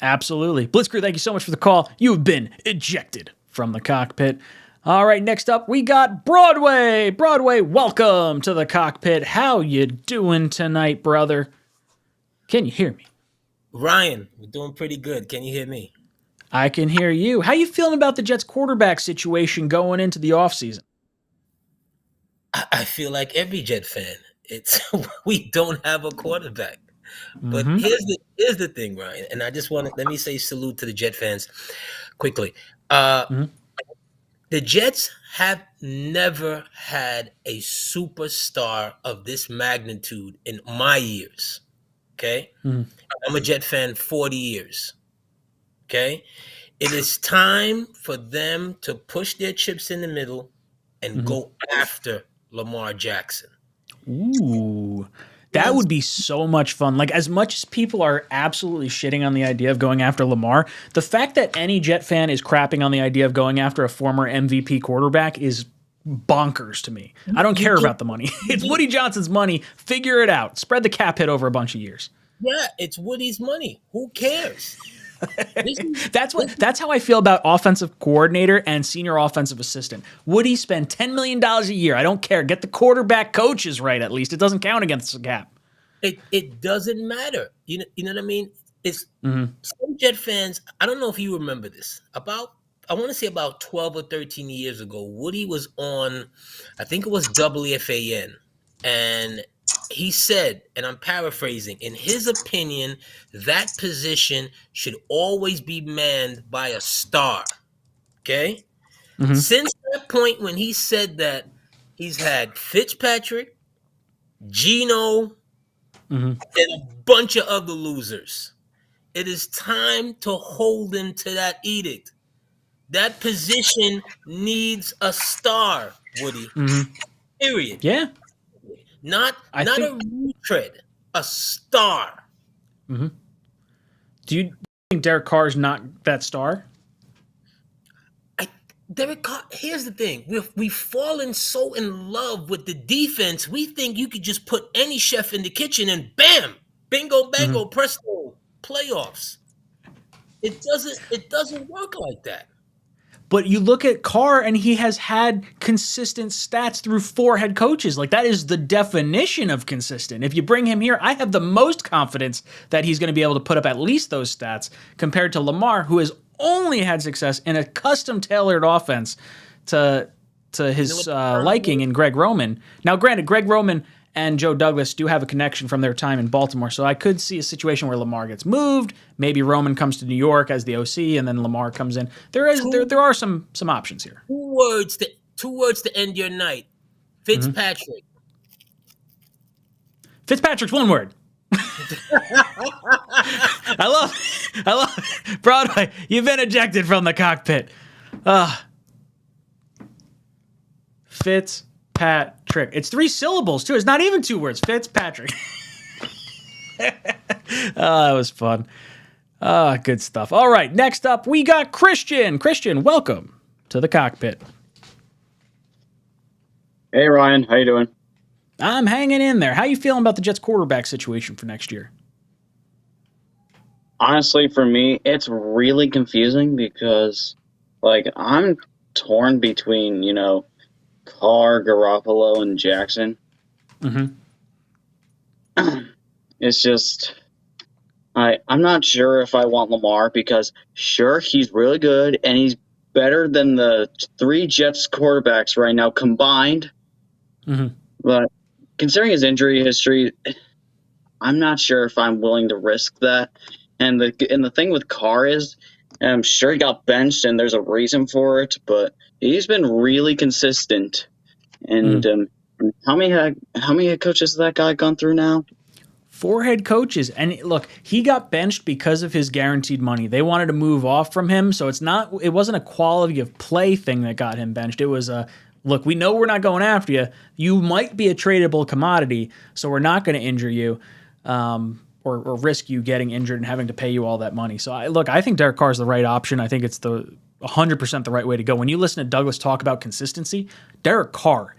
Absolutely. Blitz Crew, thank you so much for the call. You have been ejected from the cockpit. All right, next up, we got Broadway. Broadway, welcome to the cockpit. How you doing tonight, brother? Can you hear me? Ryan, we're doing pretty good. Can you hear me? I can hear you. How you feeling about the Jets quarterback situation going into the offseason? I feel like every Jet fan. We don't have a quarterback. But here's the thing, Ryan, and I just let me say salute to the Jet fans quickly. The Jets have never had a superstar of this magnitude in my years. Okay? I'm a Jet fan 40 years. Okay? It is time for them to push their chips in the middle and go after Lamar Jackson. Ooh. That would be so much fun. Like, as much as people are absolutely shitting on the idea of going after Lamar, the fact that any Jet fan is crapping on the idea of going after a former MVP quarterback is bonkers to me. I don't care about the money. It's Woody Johnson's money. Figure it out. Spread the cap hit over a bunch of years. Yeah, it's Woody's money. Who cares? That's how I feel about offensive coordinator and senior offensive assistant. Woody spend $10 million a year. I don't care. Get the quarterback coaches right, at least. It doesn't count against the cap. It doesn't matter. You know what I mean? It's some Jet fans, I don't know if you remember this. I want to say about 12 or 13 years ago, Woody was on, I think it was WFAN, and he said, and I'm paraphrasing, in his opinion, that position should always be manned by a star. Okay? Since that point when he said that, he's had Fitzpatrick, Geno, and a bunch of other losers. It is time to hold him to that edict. That position needs a star, Woody. Period. Yeah. Not a retread, a star. Do you think Derek Carr's not that star? Derek Carr, here's the thing. We've fallen so in love with the defense, we think you could just put any chef in the kitchen and bam, bingo, bango, presto, playoffs. It doesn't work like that. But you look at Carr, and he has had consistent stats through 4 head coaches. Like, that is the definition of consistent. If you bring him here, I have the most confidence that he's going to be able to put up at least those stats compared to Lamar, who has only had success in a custom-tailored offense to his liking in Greg Roman. Now, granted, Greg Roman and Joe Douglas do have a connection from their time in Baltimore, so I could see a situation where Lamar gets moved. Maybe Roman comes to New York as the OC, and then Lamar comes in. There are some options here. Two words to end your night. Fitzpatrick. Fitzpatrick's one word. I I love it. Broadway, you've been ejected from the cockpit. Fitzpatrick. It's 3 syllables, too. It's not even 2 words. Fitzpatrick. That was fun. Good stuff. All right, next up, we got Christian. Christian, welcome to the cockpit. Hey, Ryan. How you doing? I'm hanging in there. How you feeling about the Jets quarterback situation for next year? Honestly, for me, it's really confusing because, like, I'm torn between, Carr, Garoppolo, and Jackson. Mm-hmm. It's just, I'm not sure if I want Lamar because, sure, he's really good and he's better than the 3 Jets quarterbacks right now combined. Mm-hmm. But considering his injury history, I'm not sure if I'm willing to risk that. And the thing with Carr is, I'm sure he got benched and there's a reason for it, but he's been really consistent. And how many head coaches has that guy gone through now? 4 head coaches. And look, he got benched because of his guaranteed money. They wanted to move off from him, so it wasn't a quality of play thing that got him benched. It was look, we know we're not going after you. You might be a tradable commodity, so we're not going to injure you. Or risk you getting injured and having to pay you all that money. So, I think Derek Carr is the right option. I think it's the 100% the right way to go. When you listen to Douglas talk about consistency, Derek Carr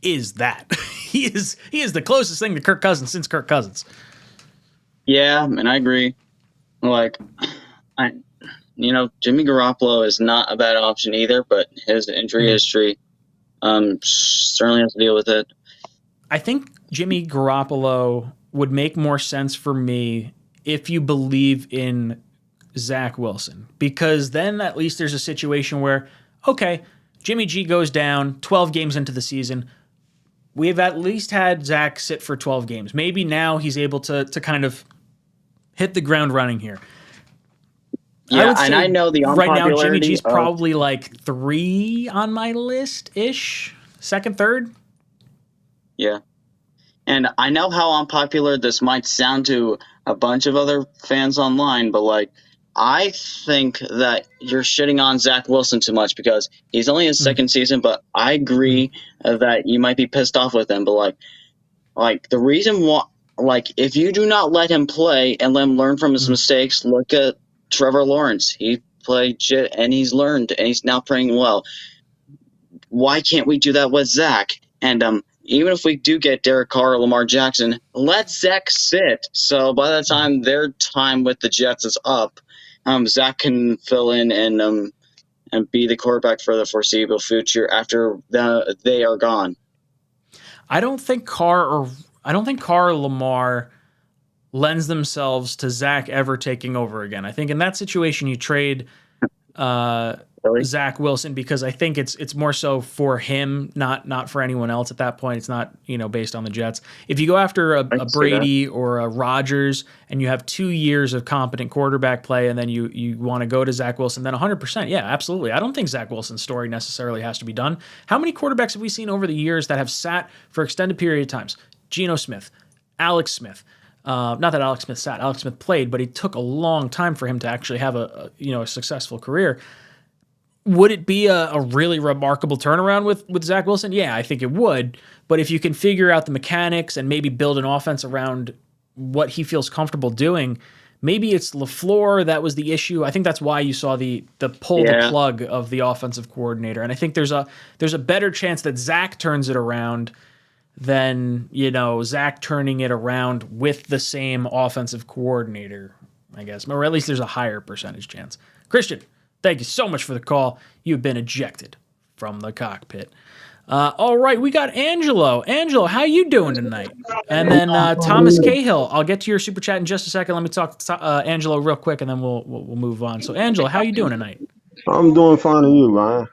is that. he is the closest thing to Kirk Cousins since Kirk Cousins. Yeah, and I agree. Like, Jimmy Garoppolo is not a bad option either, but his injury history certainly has to deal with it. I think Jimmy Garoppolo would make more sense for me if you believe in Zach Wilson, because then at least there's a situation where, okay, Jimmy G goes down 12 games into the season. We've at least had Zach sit for 12 games. Maybe now he's able to kind of hit the ground running here. Yeah, and I know the right now Jimmy G's of, probably like 3 on my list-ish. Second, third. Yeah. And I know how unpopular this might sound to a bunch of other fans online, but I think that you're shitting on Zach Wilson too much because he's only his second season, but I agree that you might be pissed off with him. But the reason why, if you do not let him play and let him learn from his mistakes, look at Trevor Lawrence. He played shit and he's learned and he's now playing well. Why can't we do that with Zach? And even if we do get Derek Carr or Lamar Jackson, let Zach sit. So by the time their time with the Jets is up, Zach can fill in and be the quarterback for the foreseeable future after they are gone. I don't think Carr or Lamar lends themselves to Zach ever taking over again. I think in that situation you trade Zach Wilson because I think it's more so for him, not for anyone else at that point. It's not based on the Jets. If you go after a Brady or a Rodgers and you have 2 years of competent quarterback play and then you want to go to Zach Wilson, then 100%, yeah, absolutely. I don't think Zach Wilson's story necessarily has to be done. How many quarterbacks have we seen over the years that have sat for extended period of times? Geno Smith, Alex Smith. Not that Alex Smith sat. Alex Smith played, but it took a long time for him to actually have a successful career. Would it be a really remarkable turnaround with Zach Wilson? Yeah, I think it would. But if you can figure out the mechanics and maybe build an offense around what he feels comfortable doing, maybe it's LaFleur that was the issue. I think that's why you saw the pull the plug of the offensive coordinator. And I think there's a better chance that Zach turns it around than Zach turning it around with the same offensive coordinator, I guess. Or at least there's a higher percentage chance. Christian, thank you so much for the call. You've been ejected from the cockpit. All right, we got Angelo. Angelo, how you doing tonight? And then Thomas Cahill. I'll get to your super chat in just a second. Let me talk to Angelo real quick, and then we'll move on. So, Angelo, how you doing tonight? I'm doing fine, and you, Ryan?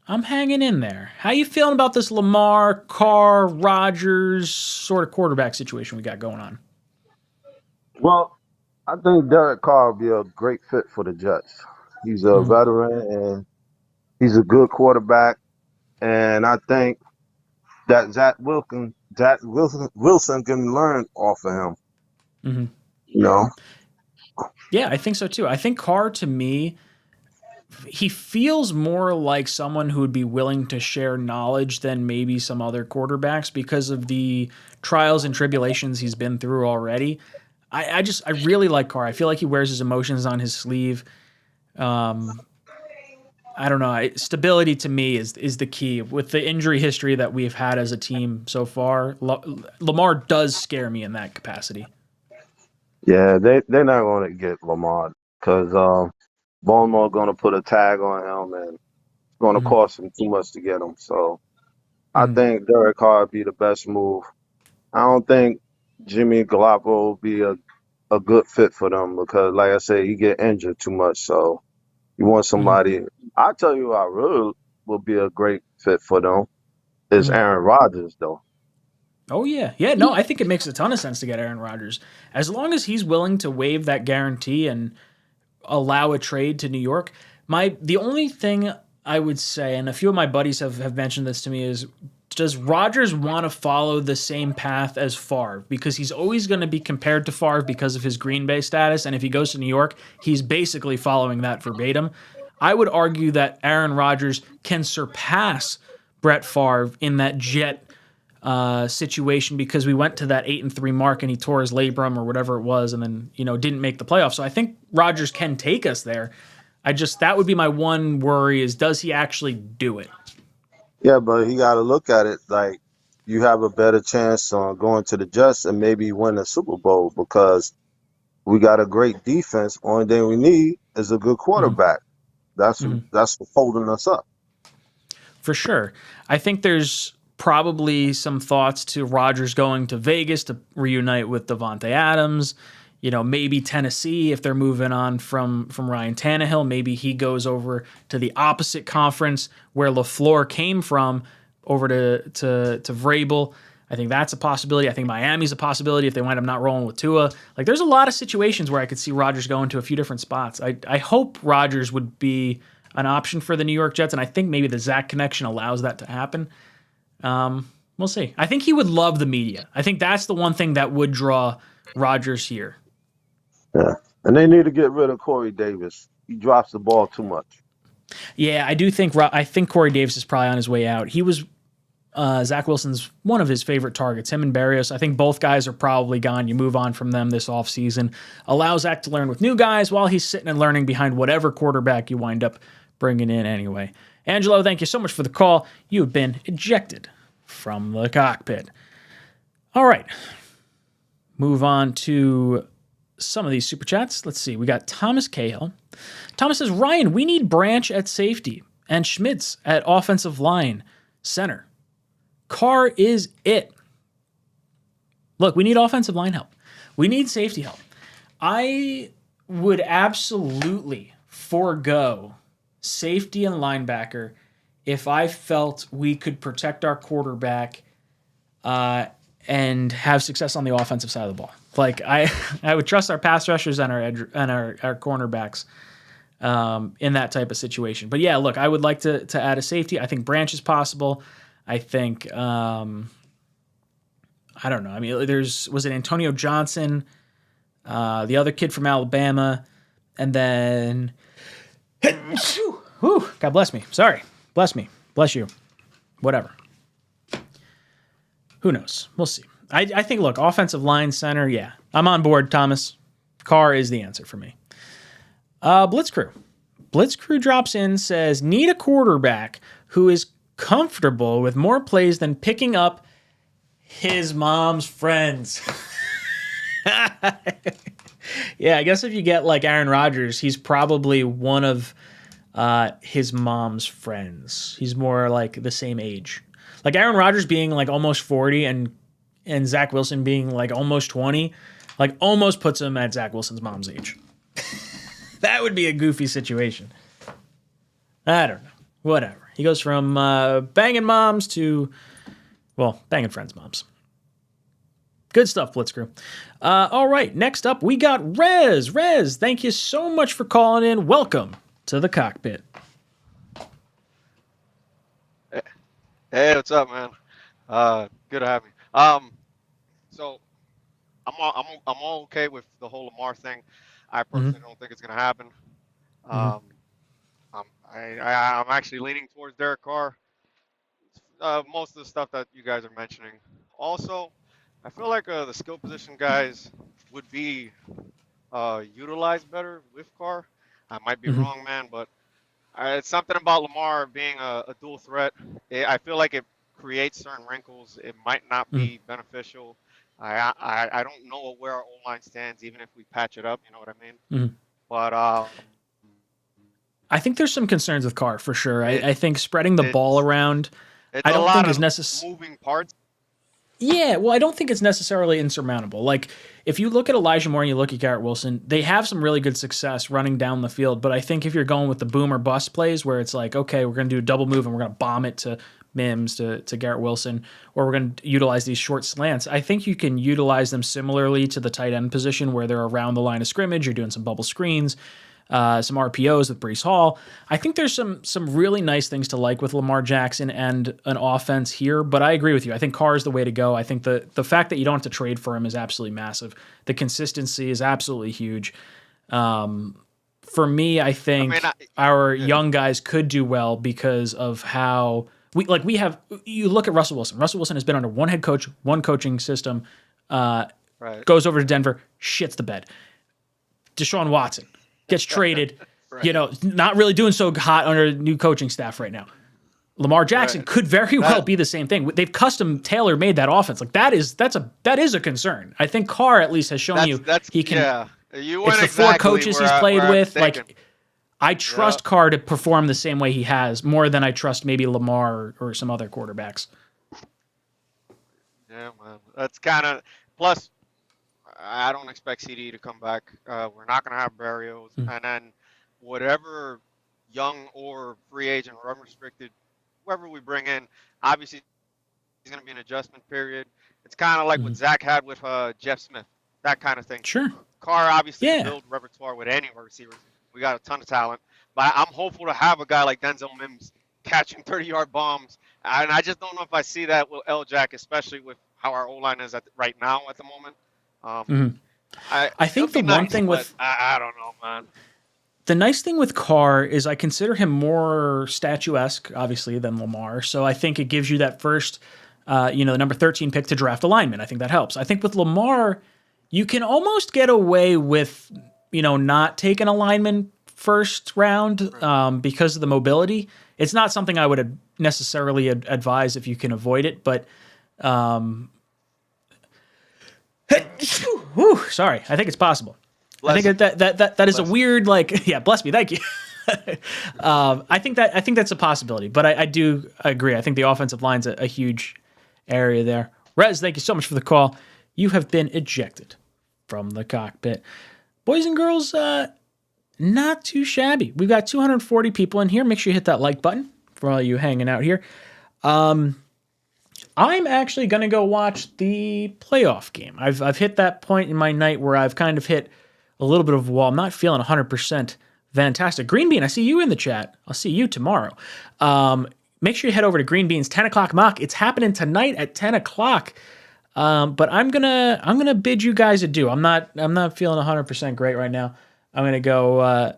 I'm hanging in there. How you feeling about this Lamar, Carr, Rodgers sort of quarterback situation we got going on? Well, I think Derek Carr will be a great fit for the Jets. He's a veteran, and he's a good quarterback. And I think that Zach Wilson can learn off of him. Mm-hmm. Yeah, I think so too. I think Carr, to me, he feels more like someone who would be willing to share knowledge than maybe some other quarterbacks because of the trials and tribulations he's been through already. I really like Carr. I feel like he wears his emotions on his sleeve. I don't know. Stability to me is the key. With the injury history that we've had as a team so far, Lamar does scare me in that capacity. Yeah, they're not going to get Lamar because Baltimore going to put a tag on him and it's going to cost him too much to get him. So I think Derek Carr would be the best move. I don't think Jimmy Garoppolo will be a good fit for them because, like I said, he get injured too much. So you want somebody. I tell you, I really would be a great fit for them is Aaron Rodgers, though. Oh yeah, no, I think it makes a ton of sense to get Aaron Rodgers as long as he's willing to waive that guarantee and allow a trade to New York. The only thing I would say, and a few of my buddies have mentioned this to me, is does Rodgers want to follow the same path as Favre? Because he's always going to be compared to Favre because of his Green Bay status, and if he goes to New York, he's basically following that verbatim. I would argue that Aaron Rodgers can surpass Brett Favre in that Jet situation because we went to that 8-3 mark and he tore his labrum or whatever it was and then didn't make the playoffs. So I think Rodgers can take us there. That would be my one worry is does he actually do it? Yeah, but he got to look at it like you have a better chance on going to the Jets and maybe win a Super Bowl because we got a great defense. Only thing we need is a good quarterback. That's what's holding us up. For sure. I think there's probably some thoughts to Rodgers going to Vegas to reunite with Devontae Adams. Maybe Tennessee if they're moving on from Ryan Tannehill. Maybe he goes over to the opposite conference where LaFleur came from over to Vrabel. I think that's a possibility. I think Miami's a possibility if they wind up not rolling with Tua. Like, there's a lot of situations where I could see Rodgers going to a few different spots. I hope Rodgers would be an option for the New York Jets, and I think maybe the Zach connection allows that to happen. We'll see. I think he would love the media. I think that's the one thing that would draw Rodgers here. Yeah, and they need to get rid of Corey Davis. He drops the ball too much. Yeah, I think Corey Davis is probably on his way out. He was Zach Wilson's one of his favorite targets, him and Berrios. I think both guys are probably gone. You move on from them this offseason. Allow Zach to learn with new guys while he's sitting and learning behind whatever quarterback you wind up bringing in anyway. Angelo, thank you so much for the call. You have been ejected from the cockpit. All right. Move on to some of these super chats. Let's see. We got Thomas Cahill. Thomas says, Ryan, we need Branch at safety and Schmitz at offensive line center. Carr is it. Look, we need offensive line help. We need safety help. I would absolutely forego safety and linebacker if I felt we could protect our quarterback and have success on the offensive side of the ball. Like I would trust our pass rushers and our cornerbacks in that type of situation. But yeah, look, I would like to add a safety. I think Branch is possible. I think I don't know. I mean, was it Antonio Johnson, the other kid from Alabama, and then God bless me. Sorry. Bless me. Bless you. Whatever. Who knows? We'll see. I think, look, offensive line center, yeah. I'm on board, Thomas. Carr is the answer for me. Blitzcrew. Blitzcrew drops in, says, need a quarterback who is comfortable with more plays than picking up his mom's friends. Yeah, I guess if you get like Aaron Rodgers, he's probably one of his mom's friends. He's more like the same age. Like Aaron Rodgers being like almost 40 and Zach Wilson being like almost 20, like almost puts him at Zach Wilson's mom's age. That would be a goofy situation. I don't know. Whatever. He goes from banging moms to, well, banging friends' moms. Good stuff, Blitzcrew. All right, next up, we got Rez. Rez, thank you so much for calling in. Welcome to the cockpit. Hey, what's up, man? Good to have you. So I'm all okay with the whole Lamar thing. I personally don't think it's going to happen. I'm actually leaning towards Derek Carr. Most of the stuff that you guys are mentioning. Also, I feel like the skill position guys would be utilized better with Carr. I might be wrong, man, but it's something about Lamar being a dual threat. I feel like it creates certain wrinkles. It might not be beneficial. I don't know where our O-line stands, even if we patch it up. You know what I mean? But I think there's some concerns with Carr for sure. I think spreading the ball around, I don't think is necessary. Moving parts. Yeah, well, I don't think it's necessarily insurmountable. Like, if you look at Elijah Moore and you look at Garrett Wilson, they have some really good success running down the field. But I think if you're going with the boom or bust plays where it's like, okay, we're going to do a double move and we're going to bomb it to Mims, to Garrett Wilson, or we're going to utilize these short slants, I think you can utilize them similarly to the tight end position where they're around the line of scrimmage, you're doing some bubble screens, some RPOs with Breece Hall. I think there's some really nice things to like with Lamar Jackson and an offense here, but I agree with you. I think Carr is the way to go. I think the fact that you don't have to trade for him is absolutely massive. The consistency is absolutely huge. For me, I think our young guys could do well because of how we have. You look at Russell Wilson. Russell Wilson has been under one head coach, one coaching system. Goes over to Denver, shits the bed. Deshaun Watson gets traded, not really doing so hot under new coaching staff right now. Lamar Jackson could very well be the same thing. They've custom tailor-made that offense. Like that is a concern. I think Carr at least has shown he can. Yeah. It's the four coaches he's played with. Like, I trust Carr to perform the same way he has more than I trust maybe Lamar or some other quarterbacks. Yeah, man. That's kind of plus. I don't expect CD to come back. We're not going to have Barrios. And then whatever young or free agent or unrestricted, whoever we bring in, obviously he's going to be an adjustment period. It's kind of like what Zach had with Jeff Smith, that kind of thing. Sure. Carr obviously can build repertoire with any of our receivers. We got a ton of talent. But I'm hopeful to have a guy like Denzel Mims catching 30-yard bombs. And I just don't know if I see that with L-Jack, especially with how our O-line is right now at the moment. I think the one thing with I don't know, man. The nice thing with Carr is I consider him more statuesque, obviously, than Lamar. So I think it gives you that first, the number 13 pick to draft a lineman. I think that helps. I think with Lamar, you can almost get away with, not taking a lineman first round because of the mobility. It's not something I would necessarily advise if you can avoid it, but. Sorry. I think it's possible. I think that is a weird, bless me. Thank you. I think that's a possibility, but I do agree. I think the offensive line's a huge area there. Rez, thank you so much for the call. You have been ejected from the cockpit. Boys and girls, not too shabby. We've got 240 people in here. Make sure you hit that like button for all you hanging out here. I'm actually going to go watch the playoff game. I've hit that point in my night where I've kind of hit a little bit of a wall. I'm not feeling 100% fantastic. Green Bean, I see you in the chat. I'll see you tomorrow. Make sure you head over to Green Bean's 10 o'clock mock. It's happening tonight at 10 o'clock. But I'm gonna bid you guys adieu. I'm not feeling 100% great right now. I'm gonna go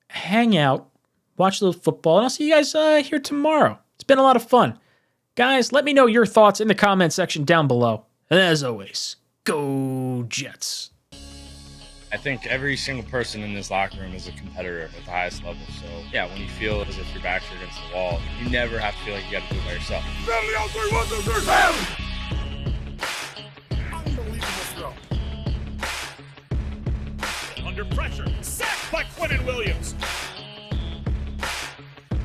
hang out, watch a little football, and I'll see you guys here tomorrow. It's been a lot of fun. Guys, let me know your thoughts in the comment section down below. And as always, go Jets. I think every single person in this locker room is a competitor at the highest level. So, yeah, when you feel as if your backs are against the wall, you never have to feel like you got to do it by yourself. Unbelievable throw. Under pressure. Sacked by Quinnen Williams.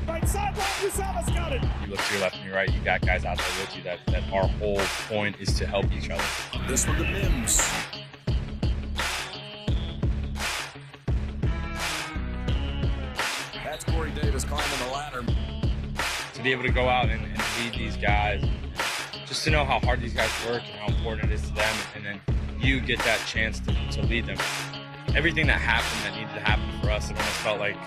Right sideline, Usama's got it. You look to your left and your right, you got guys out there with you that our whole point is to help each other. This one to Mims. That's Corey Davis climbing the ladder. To be able to go out and lead these guys, just to know how hard these guys work and how important it is to them, and then you get that chance to lead them. Everything that happened that needed to happen for us, it almost felt like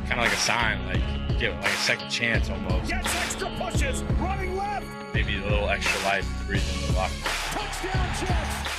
kind of like a sign, like get like a second chance almost. Gets extra pushes, running left. Maybe a little extra life breathing in the locker. Touchdown Jets.